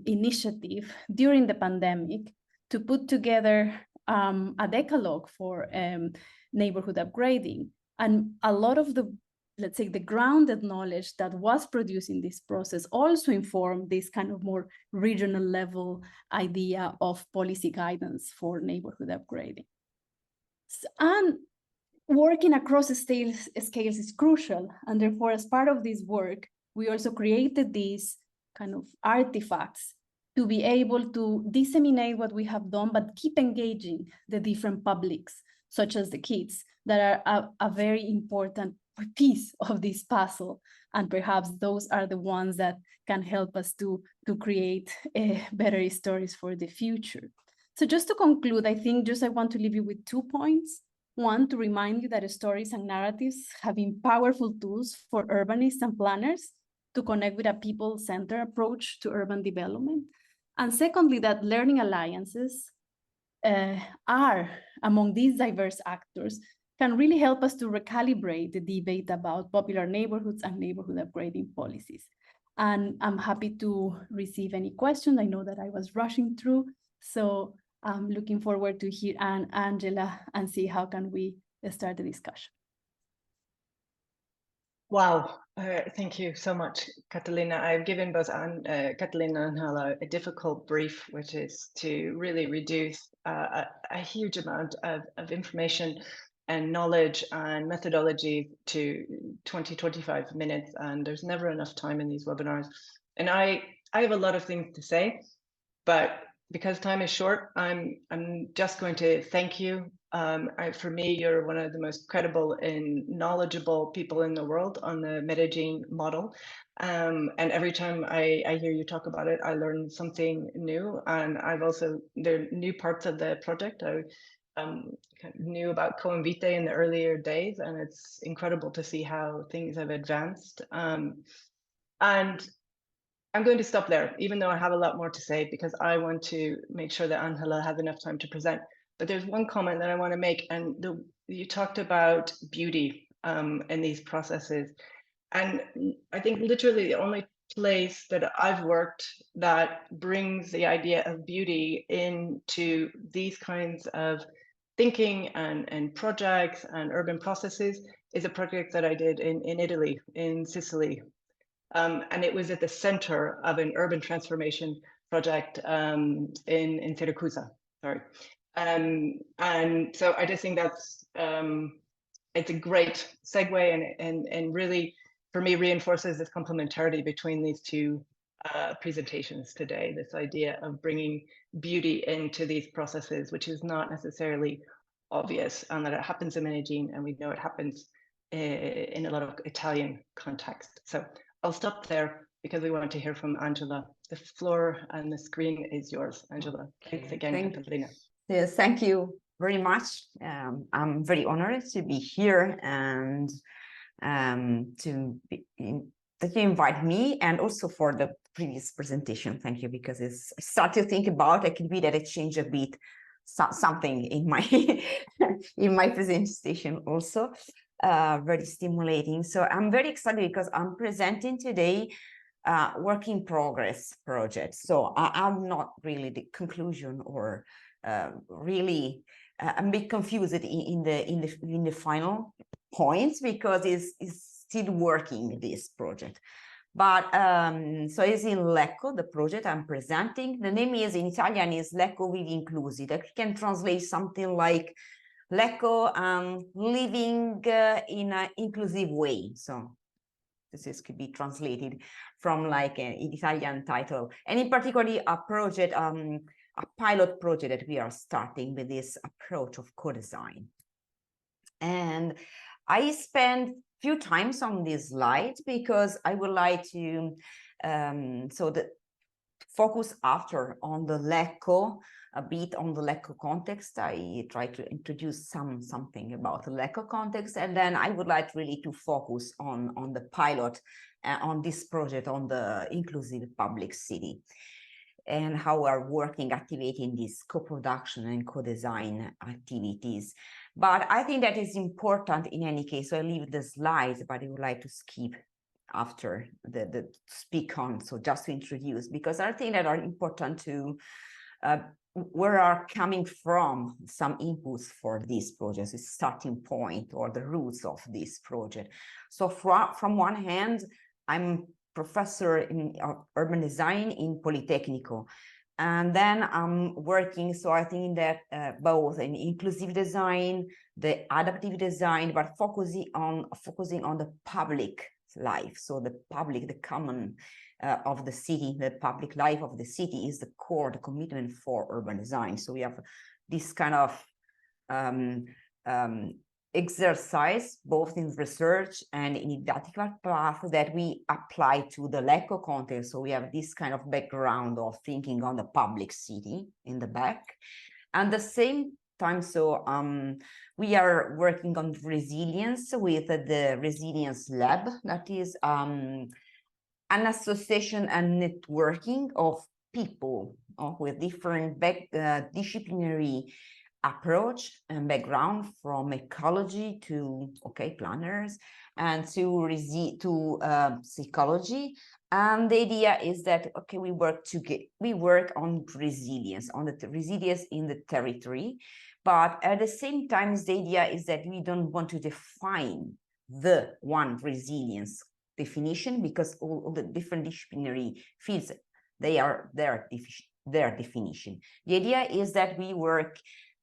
initiative during the pandemic to put together a decalogue for neighborhood upgrading. And a lot of the, let's say, the grounded knowledge that was produced in this process also informed this kind of more regional level idea of policy guidance for neighborhood upgrading. And working across scales is crucial. And therefore, as part of this work, we also created these kind of artifacts to be able to disseminate what we have done, but keep engaging the different publics, such as the kids, that are a very important piece of this puzzle. And perhaps those are the ones that can help us to create better stories for the future. So just to conclude, I think I want to leave you with 2 points. One, to remind you that stories and narratives have been powerful tools for urbanists and planners to connect with a people-centered approach to urban development. And secondly, that learning alliances are among these diverse actors can really help us to recalibrate the debate about popular neighborhoods and neighborhood upgrading policies. And I'm happy to receive any questions. I know that I was rushing through, so I'm looking forward to hear Angela and see how can we start the discussion. Wow, thank you so much, Catalina. I've given both Catalina and Hala a difficult brief, which is to really reduce a huge amount of information and knowledge and methodology to 20-25 minutes, and there's never enough time in these webinars. And I have a lot of things to say, but because time is short, I'm just going to thank you. For me, you're one of the most credible and knowledgeable people in the world on the Medellín model. And every time I hear you talk about it, I learn something new. And there are new parts of the project. I knew about Cultivating in the earlier days, and it's incredible to see how things have advanced. And I'm going to stop there, even though I have a lot more to say, because I want to make sure that Angela has enough time to present. But there's one comment that I want to make, and you talked about beauty in these processes. And I think literally the only place that I've worked that brings the idea of beauty into these kinds of thinking and projects and urban processes is a project that I did in Italy, in Sicily. And it was at the center of an urban transformation project in Siracusa, sorry. And so I just think that's, it's a great segue and really, for me, reinforces this complementarity between these two presentations today, this idea of bringing beauty into these processes, which is not necessarily obvious, and that it happens in Medellín, and we know it happens in a lot of Italian context. So I'll stop there because we want to hear from Angela. The floor and the screen is yours, Angela. Thanks again, Catalina. Yes, thank you very much. I'm very honored to be here and that you invite me, and also for the previous presentation. Thank you, because it's I start to think about it could be that it changed a bit something in my in my presentation also. Very stimulating. So I'm very excited because I'm presenting today work in progress project. So I'm not really the conclusion or really I'm a bit confused in the final points, because it's still working, this project. But so it's in Lecco, the project I'm presenting. The name is in Italian is Lecco Vivi Inclusi. That can translate something like Lecco living in an inclusive way. So this could be translated from like an Italian title. And in particular, a project, a pilot project that we are starting with this approach of co-design. And I spent few times on this slide because I would like to so the focus after on the Lecco, a bit on the Lecco context. I try to introduce something about the Lecco context, and then I would like really to focus on the pilot on this project on the inclusive public city, and how we're working, activating this co-production and co-design activities. But I think that is important in any case. So I leave the slides, but I would like to skip after the speak on. So just to introduce, because I think that are important to where are coming from some inputs for this project, the starting point or the roots of this project. So from one hand, I'm professor in urban design in Politecnico. And then I'm working, so I think that both in inclusive design, the adaptive design, but focusing on the public life. So the public, the common of the city, the public life of the city is the core, the commitment for urban design. So we have this kind of exercise, both in research and in didactical path, that we apply to the Lecco context. So we have this kind of background of thinking on the public city in the back. And the same time, so we are working on resilience with the Resilience Lab, that is an association and networking of people with different disciplinary approach and background, from ecology to planners and to psychology. And the idea is that we work on resilience, on the resilience in the territory, but at the same time the idea is that we don't want to define the one resilience definition, because all the different disciplinary fields, they are their definition. The idea is that we work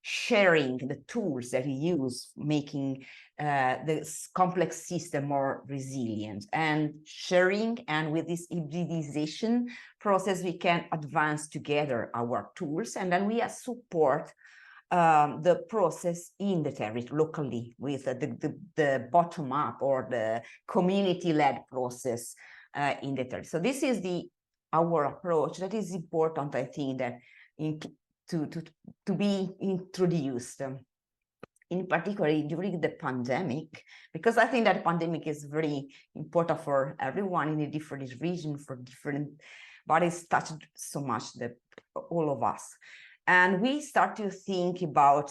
sharing the tools that we use, making this complex system more resilient, and sharing, and with this hybridization process, we can advance together our tools, and then we support the process in the territory locally with the bottom-up or the community-led process in the territory. So this is our approach that is important, I think, that to be introduced, in particular during the pandemic, because I think that pandemic is very important for everyone in a different region, for different, but it's touched so much all of us. And we start to think about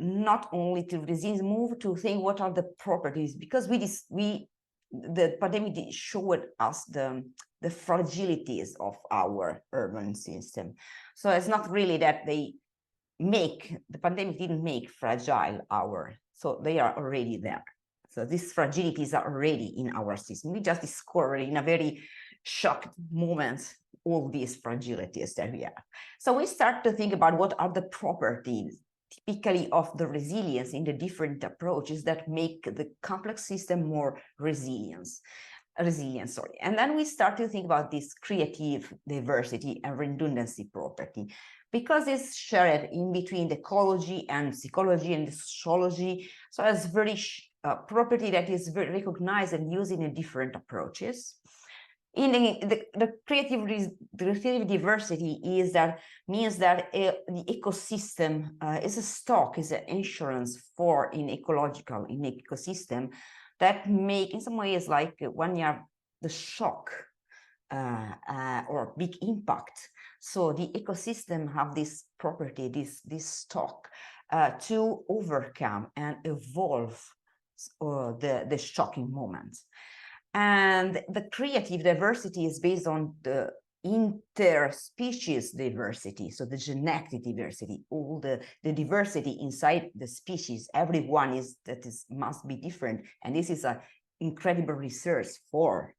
not only to resilience, move to think what are the properties, because the pandemic showed us the fragilities of our urban system. So it's not really that the pandemic didn't make fragile so they are already there. So these fragilities are already in our system. We just discovered in a very shocked moment all these fragilities that we have. So we start to think about what are the properties typically of the resilience in the different approaches that make the complex system more resilient. And then we start to think about this creative diversity and redundancy property, because it's shared in between the ecology and psychology and the sociology. So it's very property that is very recognized and used in different approaches. In the creative diversity means that the ecosystem is a stock, is an insurance for in ecosystem that make in some ways like when you have the shock or big impact. So the ecosystem have this property, this stock to overcome and evolve the shocking moments. And the creative diversity is based on the interspecies diversity, so the genetic diversity, all the diversity inside the species. Everyone must be different, and this is an incredible research for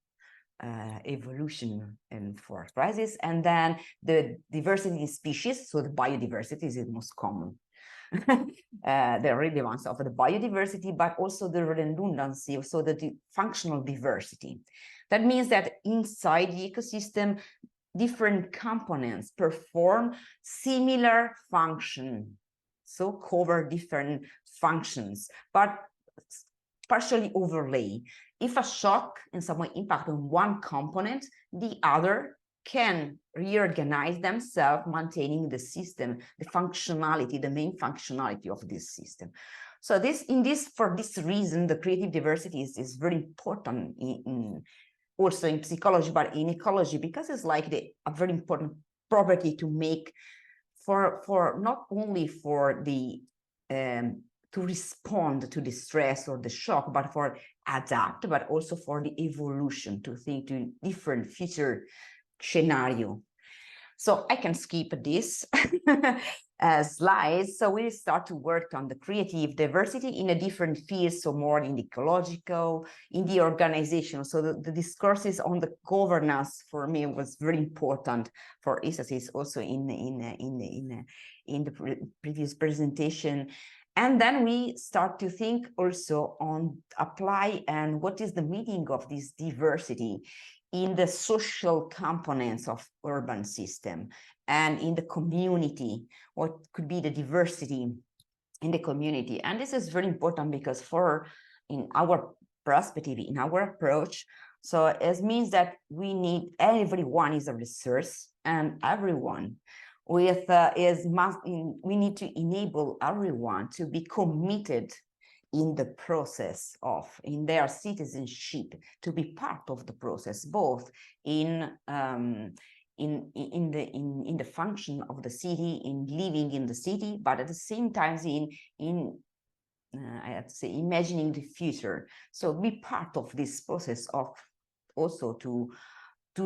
evolution and for crisis. And then the diversity in species, so the biodiversity is the most common. The relevance of the biodiversity, but also the redundancy, so the functional diversity. That means that inside the ecosystem, different components perform similar function, so cover different functions, but partially overlay. If a shock in some way impact on one component, the other can reorganize themselves, maintaining the system, the functionality, the main functionality of this system. So for this reason, the creative diversity is very important also in psychology, but in ecology, because it's like a very important property to make for not only for the to respond to the stress or the shock, but for adapt, but also for the evolution, to think to different future scenario. So I can skip this slides. So we start to work on the creative diversity in a different fields, so more in the ecological, in the organization. So the discourses on the governance for me was very important for ISASIS, also in the previous presentation. And then we start to think also on apply and what is the meaning of this diversity in the social components of urban system and in the community, what could be the diversity in the community. And this is very important because in our perspective, in our approach, so it means that we everyone is a resource, and everyone we need to enable everyone to be committed in the process in their citizenship, to be part of the process, both in the function of the city, in living in the city, but at the same time I have to say, imagining the future. So be part of this process of also to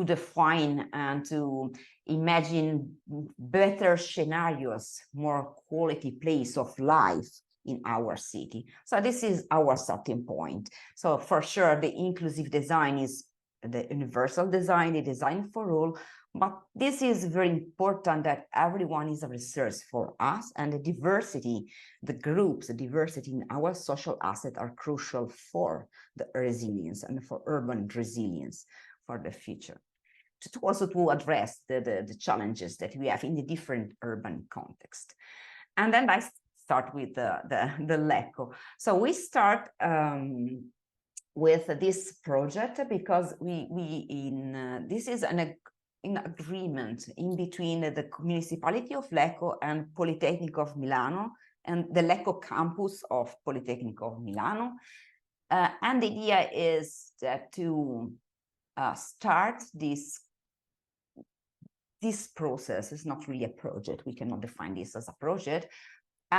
define and to imagine better scenarios, more quality place of life in our city. So this is our starting point. So for sure, the inclusive design is the universal design, the design for all, but this is very important that everyone is a resource for us, and the diversity, the groups, the diversity in our social asset are crucial for the resilience and for urban resilience for the future. Also to address the challenges that we have in the different urban context. And then I start with the Lecco. So we start with this project because this is an agreement in between the municipality of Lecco and Polytechnic of Milano and the Lecco campus of Polytechnic of Milano. And the idea is that to start this process is not really a project. We cannot define this as a project.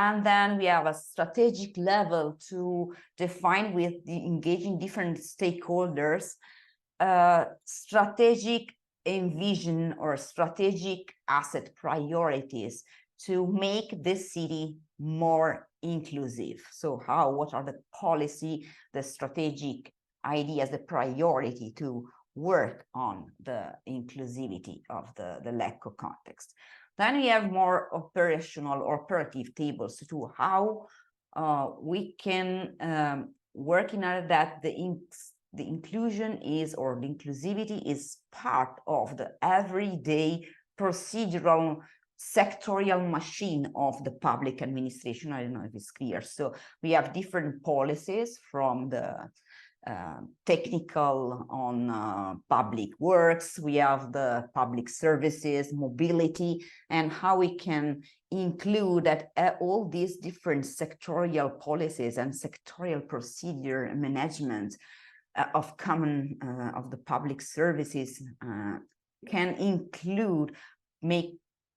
And then we have a strategic level to define with the engaging different stakeholders, strategic envision or strategic asset priorities to make this city more inclusive. So what are the policy, the strategic ideas, the priority to work on the inclusivity of the Lecco context. Then we have more operational or operative tables to how we can work in order that the inclusion is, or the inclusivity is part of the everyday procedural sectorial machine of the public administration. I don't know if it's clear. So we have different policies from the technical on public works, we have the public services, mobility, and how we can include that all these different sectorial policies and sectorial procedure management of common of the public services can include,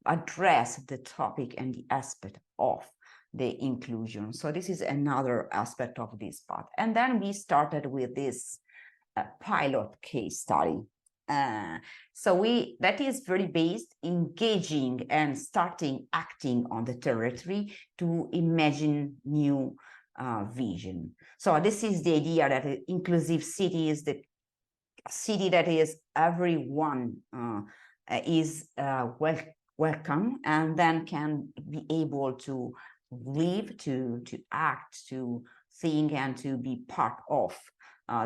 address the topic and the aspect of the inclusion. So this is another aspect of this part. And then we started with this pilot case study. That is very based, engaging and starting acting on the territory to imagine new vision. So this is the idea that an inclusive city is the city that is everyone is welcome, and then can be able to live, to act, to think, and to be part of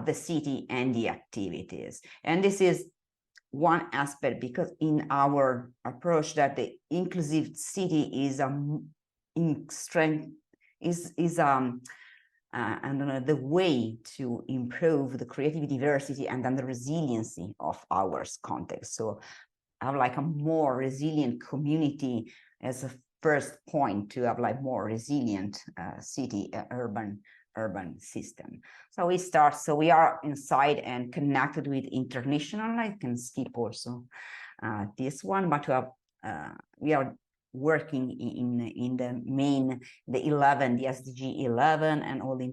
the city and the activities. And this is one aspect, because in our approach that the inclusive city is the way to improve the creative diversity and then the resiliency of our context. So have like a more resilient community as a first point to have like more resilient city, urban system. So we are inside and connected with international. I can skip also this one, but we are working in the 11, the SDG 11, and all the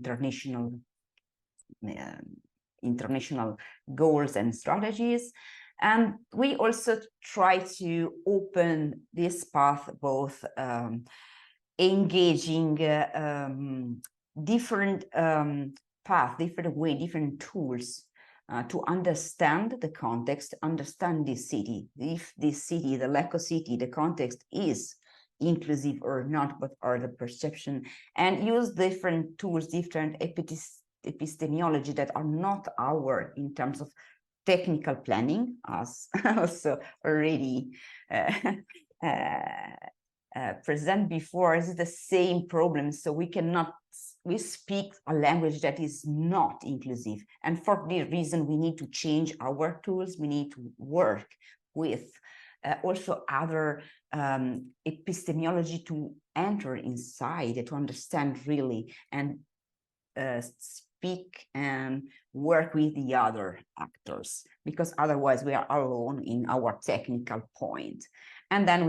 international goals and strategies. And we also try to open this path, both engaging different paths, different way, different tools to understand the context, understand this city. If this city, the Lecco city, the context is inclusive or not, but are the perception, and use different tools, different epistemology that are not our in terms of technical planning, as also already present before. Is the same problem. So we speak a language that is not inclusive, and for this reason we need to change our tools. We need to work with also other epistemology to enter inside, to understand really, and speak and work with the other actors, because otherwise we are alone in our technical point. And then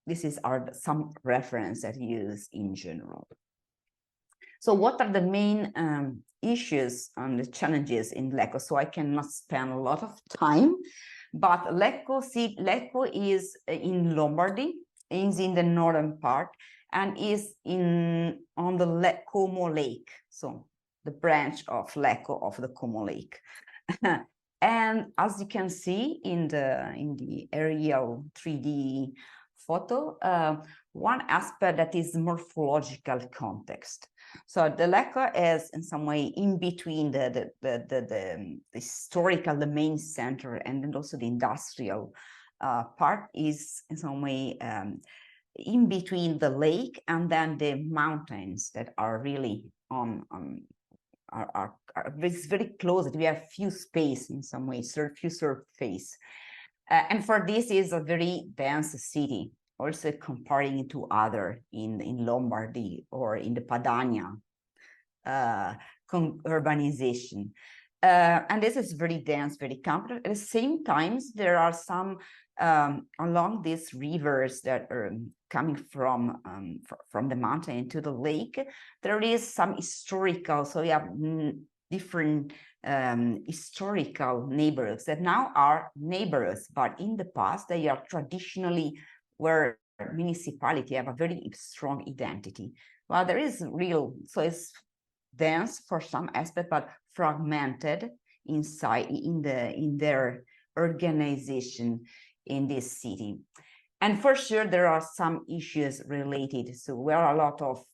this is some reference that use in general. So what are the main issues and the challenges in Lecco? So I cannot spend a lot of time, but Lecco is in Lombardy, is in the northern part, and is on the Como Lake. So the branch of Lecco of the Como Lake. And as you can see in the aerial 3D photo, one aspect that is morphological context. So the Lecco is in some way in between the historical, the main center, and then also the industrial part is in some way in between the lake and then the mountains that are really are very close. We have few space in some way, few surface. And for this is a very dense city, also comparing it to other in Lombardy or in the Padania urbanization. And this is very dense, very complex. At the same time, there are some along these rivers that are coming from the mountain to the lake. There is some historical, so we have different historical neighborhoods that now are neighborhoods, but in the past they are traditionally where municipality have a very strong identity. Well, there is real, so it's dense for some aspect, but fragmented inside in their organization in this city. And for sure, there are some issues related. So we are a lot of,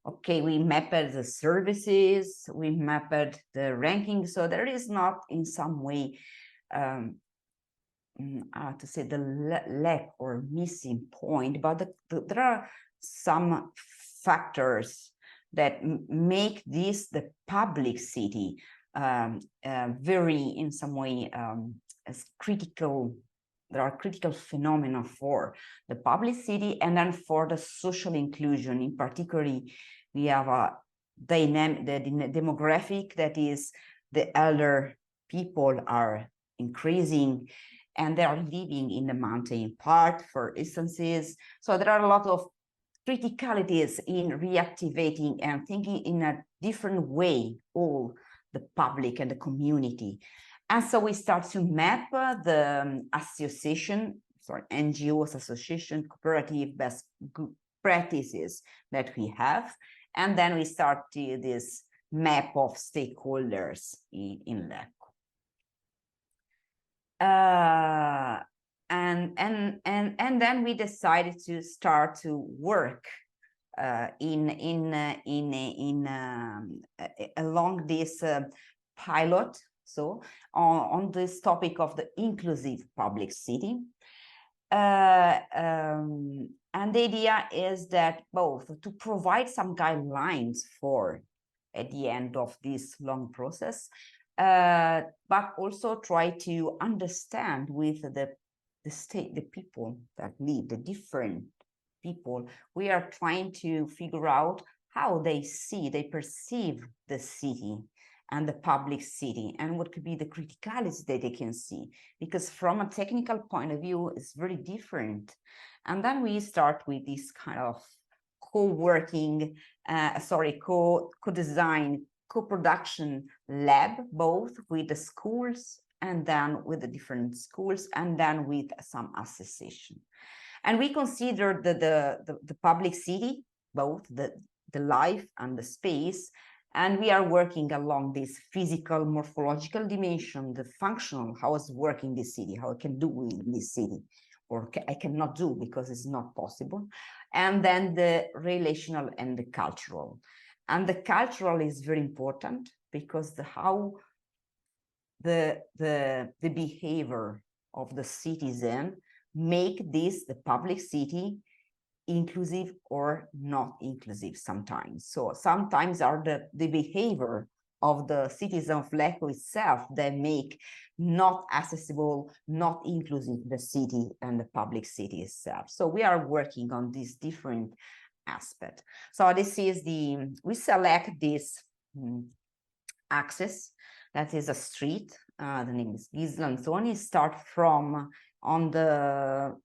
okay, we mapped the services, we mapped the ranking. So there is not in some way, to say the lack or missing point, but there are some factors that make this the public city very in some way as critical. There are critical phenomena for the public city and then for the social inclusion. In particular, we have a dynamic, the demographic, that is the elder people are increasing and they are living in the mountain part, for instances. So there are a lot of criticalities in reactivating and thinking in a different way all the public and the community. And so we start to map the NGOs, association, cooperative best practices that we have. And then we start this map of stakeholders in Lecco. And then we decided to start to work along this pilot. So on this topic of the inclusive public city. And the idea is that both to provide some guidelines for at the end of this long process, but also try to understand with the state, the people that live, the different people. We are trying to figure out how they see, they perceive the city and the public city, and what could be the criticalities that they can see, because from a technical point of view, it's very different. And then we start with this kind of co-working, co-design, co-production lab, both with the schools and then with the different schools, and then with some association. And we consider the public city, both the life and the space, and we are working along this physical, morphological dimension, the functional, how it's working this city, how I can do in this city, or I cannot do because it's not possible. And then the relational and the cultural. And the cultural is very important because how the behavior of the citizen make this, the public city, inclusive or not inclusive sometimes. So sometimes are the behavior of the citizen of Lecco itself that make not accessible, not inclusive the city and the public city itself. So we are working on these different aspects. So this is we select this axis, that is a street, the name is Gislanzoni, start from on the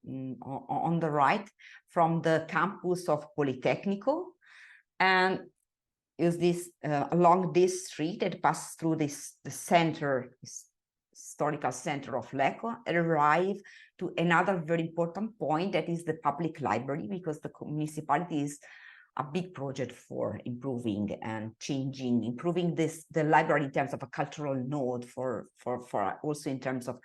right from the campus of Politecnico, and is this along this street that passes through the center, historical center of Lecco, and arrive to another very important point, that is the public library, because the municipality is a big project for improving and changing, improving the library in terms of a cultural node for also in terms of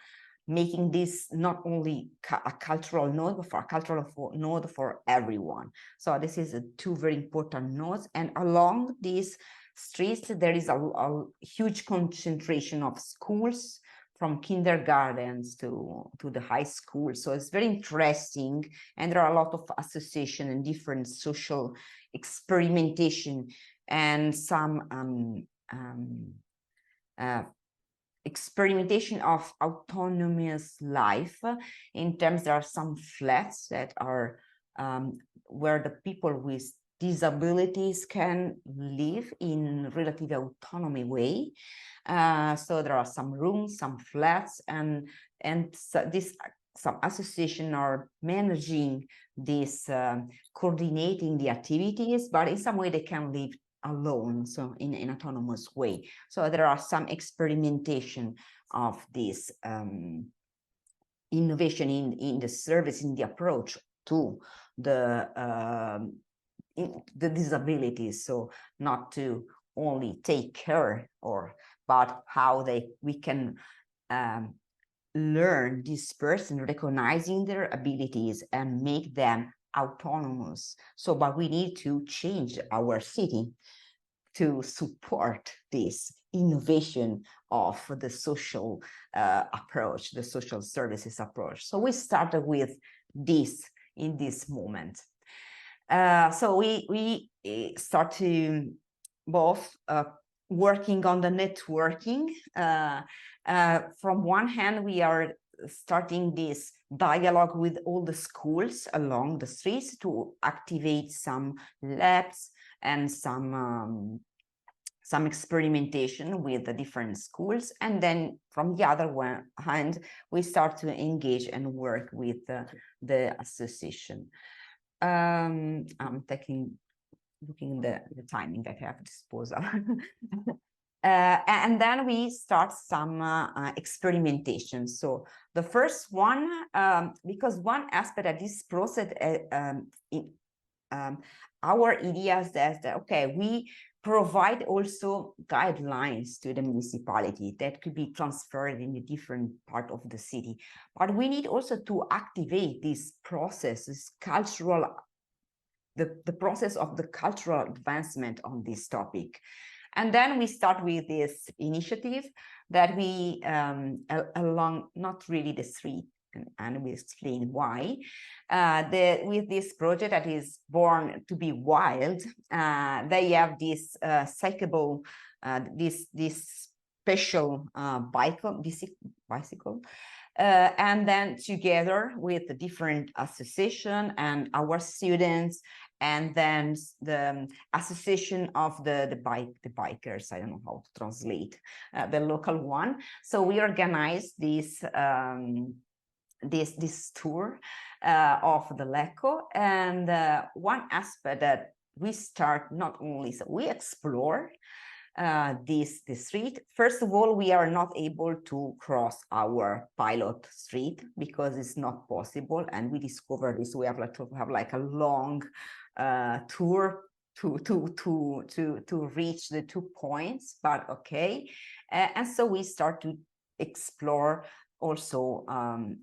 making this not only a cultural node, but for a cultural node for everyone. So this is two very important nodes. And along these streets, there is a huge concentration of schools, from kindergartens to the high school. So it's very interesting. And there are a lot of association and different social experimentation and some experimentation of autonomous life. In terms, there are some flats that are where the people with disabilities can live in relative autonomy way. So there are some rooms, some flats, and so some association are managing this, coordinating the activities, but in some way they can live alone, so in an autonomous way. So there are some experimentation of this innovation in the service, in the approach to the disabilities. So not to only take care but how we can learn this person, recognizing their abilities and make them autonomous. So, but we need to change our city to support this innovation of the social approach, the social services approach. So we started with this in this moment. So we start to both working on the networking. From one hand, we are starting this dialogue with all the schools along the streets to activate some labs and some experimentation with the different schools. And then from the other hand, we start to engage and work with the association. I'm looking at the timing that I have at disposal. And then we start some experimentation. So the first one, because one aspect of this process, our idea is that, okay, we provide also guidelines to the municipality that could be transferred in a different part of the city. But we need also to activate this process, this cultural, the process of the cultural advancement on this topic. And then we start with this initiative that we, along not really the street, and we explain why. With this project that is born to be wild, they have this cyclable, this special bicycle, and then together with the different association and our students, and then the association of the bikers, I don't know how to translate the local one. So we organize this this tour of the Lecco, and one aspect that we start not only, so we explore this street. First of all, we are not able to cross our pilot street because it's not possible, and we discovered this. We have to have like a long tour to reach the 2 points, but okay. And so we start to explore also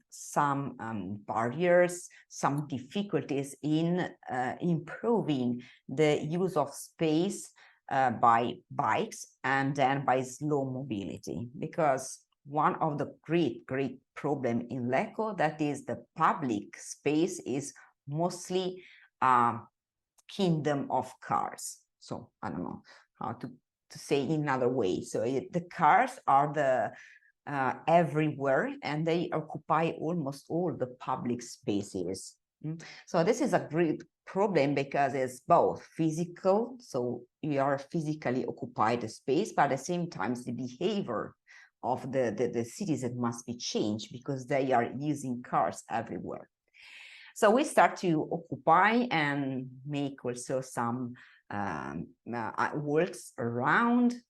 some barriers, some difficulties in improving the use of space by bikes and then by slow mobility, because one of the great problem in Lecco, that is the public space is mostly kingdom of cars. So I don't know how to say in another way. So the cars are everywhere, and they occupy almost all the public spaces. So this is a great problem because it's both physical, so you are physically occupied the space, but at the same time the behavior of the citizens must be changed because they are using cars everywhere. So we start to occupy and make also some works around.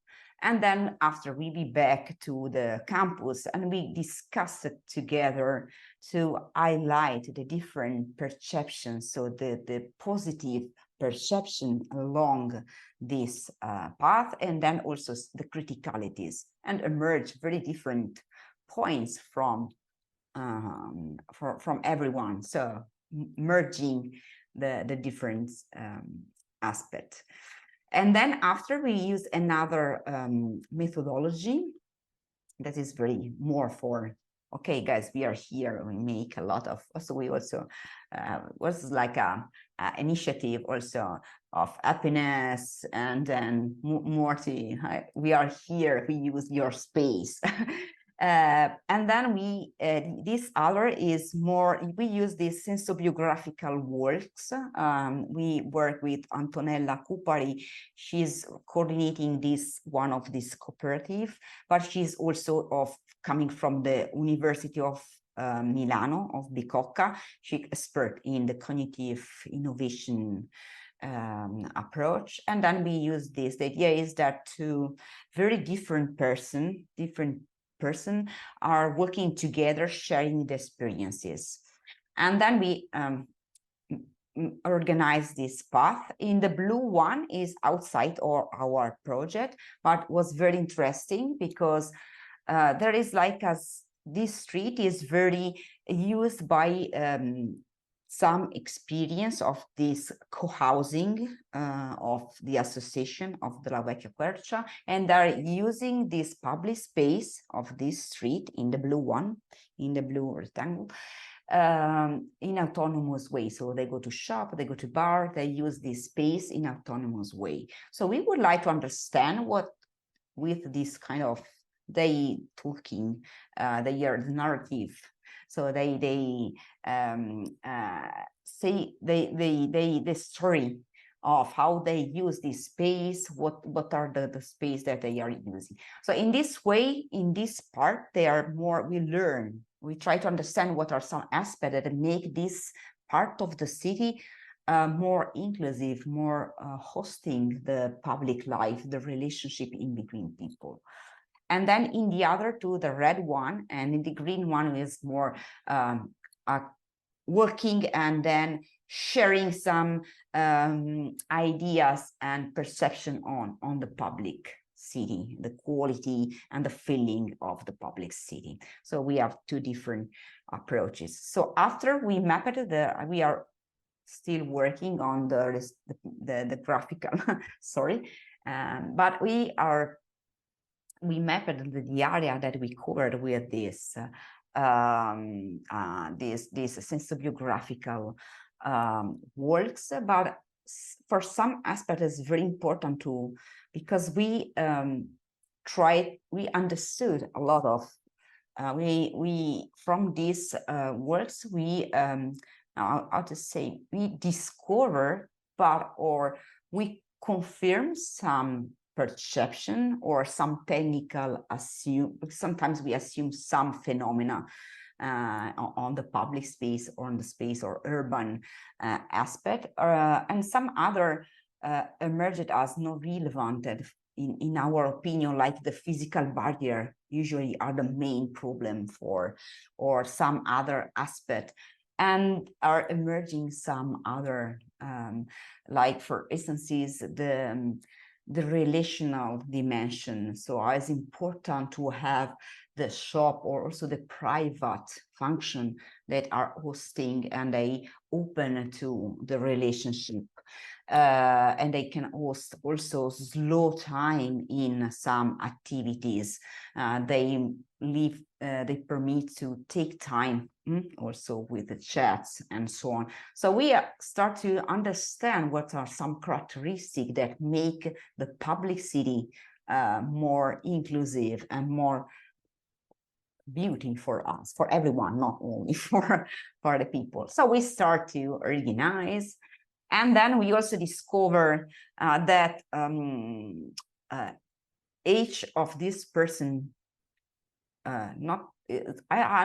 And then after we be back to the campus and we discuss it together to highlight the different perceptions. So the positive perception along this path, and then also the criticalities, and emerge very different points from everyone. So merging the different aspects. And then after we use another methodology that is very more for, okay, guys, we are here, we make a lot of, so we also, was like a initiative also of happiness, and then more to, we are here, we use your space. And then this other is more, we use these sensobiographical works. We work with Antonella Cupari. She's coordinating one of this cooperative, but she's also coming from the University of Milano, of Bicocca. She's expert in the cognitive innovation approach. And then we use this. The idea is that two very different person are working together, sharing the experiences. And then we organize this path. In the blue one is outside our project, but was very interesting because there is like this street is very used by some experience of this co-housing of the association of the La Vecchia Quercia, and they're using this public space of this street in the blue one, in the blue rectangle, in autonomous way. So they go to shop, they go to bar, they use this space in autonomous way. So we would like to understand what with this kind of they talking, their narrative. So they say the story of how they use this space, what are the space that they are using. So in this way, in this part, they are more, we try to understand what are some aspects that make this part of the city more inclusive, more hosting the public life, the relationship in between people. And then in the other two, the red one and in the green one is more working and then sharing some ideas and perception on the public city, the quality and the feeling of the public city. So we have two different approaches. So after we mapped we are still working on the graphical, sorry, but we mapped the area that we covered with this sensobiographical works. But for some aspects, it's very important too, because we understood a lot of we from these works we how to say, we discover or we confirm some perception or some technical sometimes we assume some phenomena on the public space or on the space or urban aspect, and some other emerged as not relevant in our opinion, like the physical barrier usually are the main problem for, or some other aspect, and are emerging some other like for instance the relational dimension. So it's important to have the shop or also the private function that are hosting and they open to the relationship. And they can also slow time in some activities. They permit to take time also with the chats and so on. So we start to understand what are some characteristics that make the public city more inclusive and more beauty for us, for everyone, not only for the people. So we start to organize. And then we also discover that each of this person, I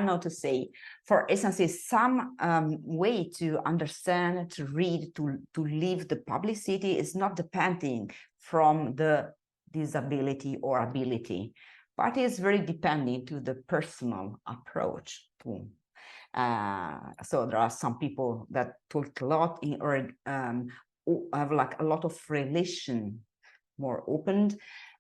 know to say, for instance, is some way to understand, to read, to live the public city is not depending from the disability or ability, but is very depending to the personal approach too. So there are some people that talk a lot or have like a lot of relation, more opened,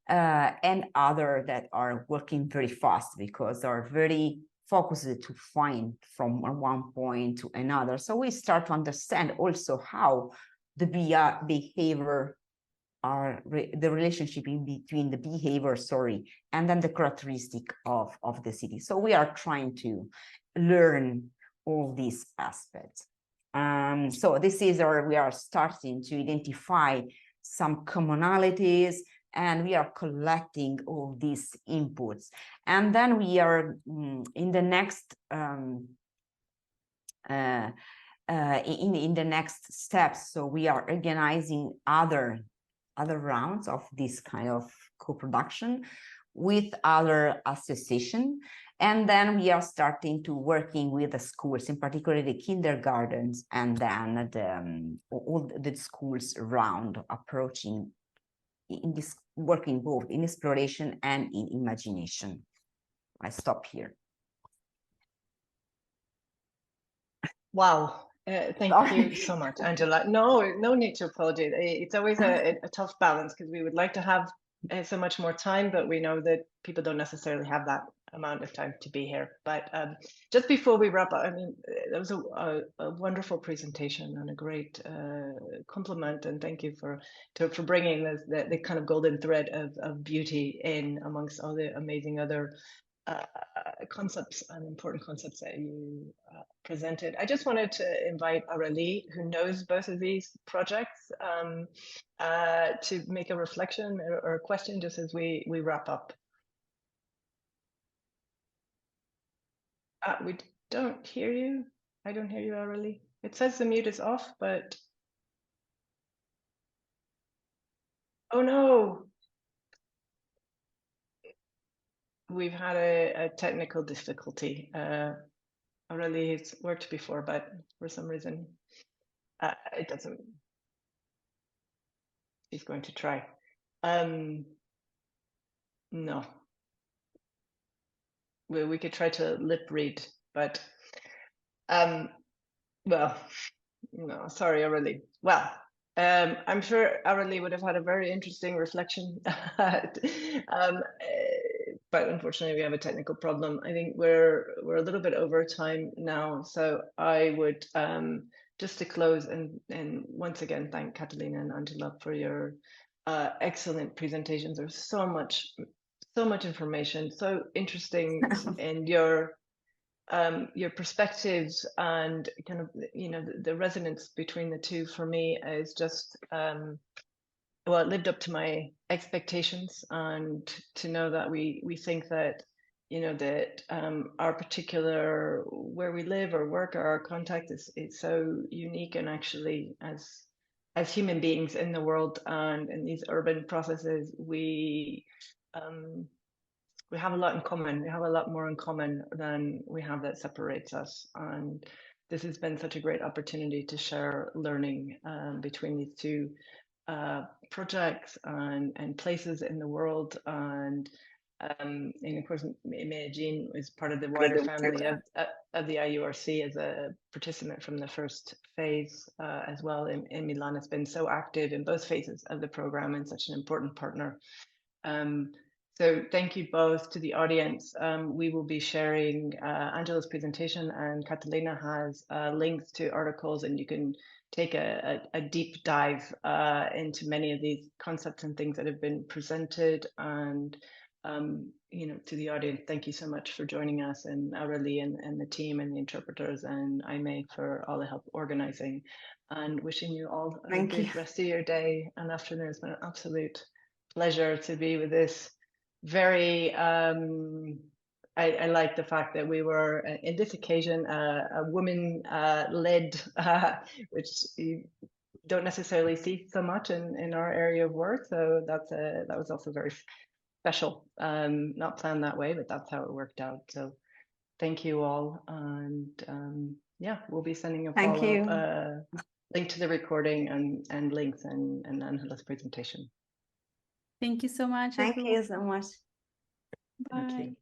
and other that are working very fast because they are very focused to find from one point to another. So we start to understand also how the behavior are the relationship in between the behavior, and then the characteristic of the city. So we are trying to learn all these aspects. So this is we are starting to identify some commonalities and we are collecting all these inputs. And then we are in the next in the next steps. So we are organizing other rounds of this kind of co-production with other associations. And then we are starting to working with the schools, in particular the kindergartens, and then all the schools around, approaching in this, working both in exploration and in imagination. I stop here. Wow. Thank you so much, Angela. No need to apologize. It's always a tough balance because we would like to have so much more time, but we know that people don't necessarily have that amount of time to be here. But just before we wrap up, I mean, that was a wonderful presentation and a great compliment, and thank you for bringing the kind of golden thread of beauty in amongst all the amazing other concepts and important concepts that you presented. I just wanted to invite Aurélie, who knows both of these projects, to make a reflection or a question just as we wrap up. We don't hear you. I don't hear you, Aurélie. It says the mute is off, but oh no. We've had a technical difficulty. Aurélie, it's worked before, but for some reason it doesn't. She's going to try. No. We could try to lip read, but well, no, sorry, Aurélie. Well, I'm sure Aurélie would have had a very interesting reflection, but unfortunately we have a technical problem. I think we're a little bit over time now, so I would just to close and once again thank Catalina and Angela for your excellent presentations. There's so much information, so interesting, and your perspectives and kind of, you know, the resonance between the two for me is just well, it lived up to my expectations, and to know that we think that, you know, that our particular where we live or work or our contact is so unique, and actually as human beings in the world and in these urban processes, we have a lot in common. We have a lot more in common than we have that separates us. And this has been such a great opportunity to share learning between these two projects and places in the world. And of course, Medellín is part of the wider family of the IURC as a participant from the first phase as well. In Milan, has been so active in both phases of the program and such an important partner. So thank you both to the audience. We will be sharing Angela's presentation, and Catalina has links to articles, and you can take a deep dive into many of these concepts and things that have been presented. And you know, to the audience, thank you so much for joining us, and Aurélie and the team and the interpreters and Aimee for all the help organizing, and wishing you all a good rest of your day and afternoon. It's been an absolute pleasure to be with this very I like the fact that we were in this occasion a woman led which you don't necessarily see so much in our area of work, so that was also very special, not planned that way, but that's how it worked out. So thank you all, and yeah, we'll be sending a follow-up link to the recording and links and Angela's presentation. Thank you so much. Thank you so much. Bye.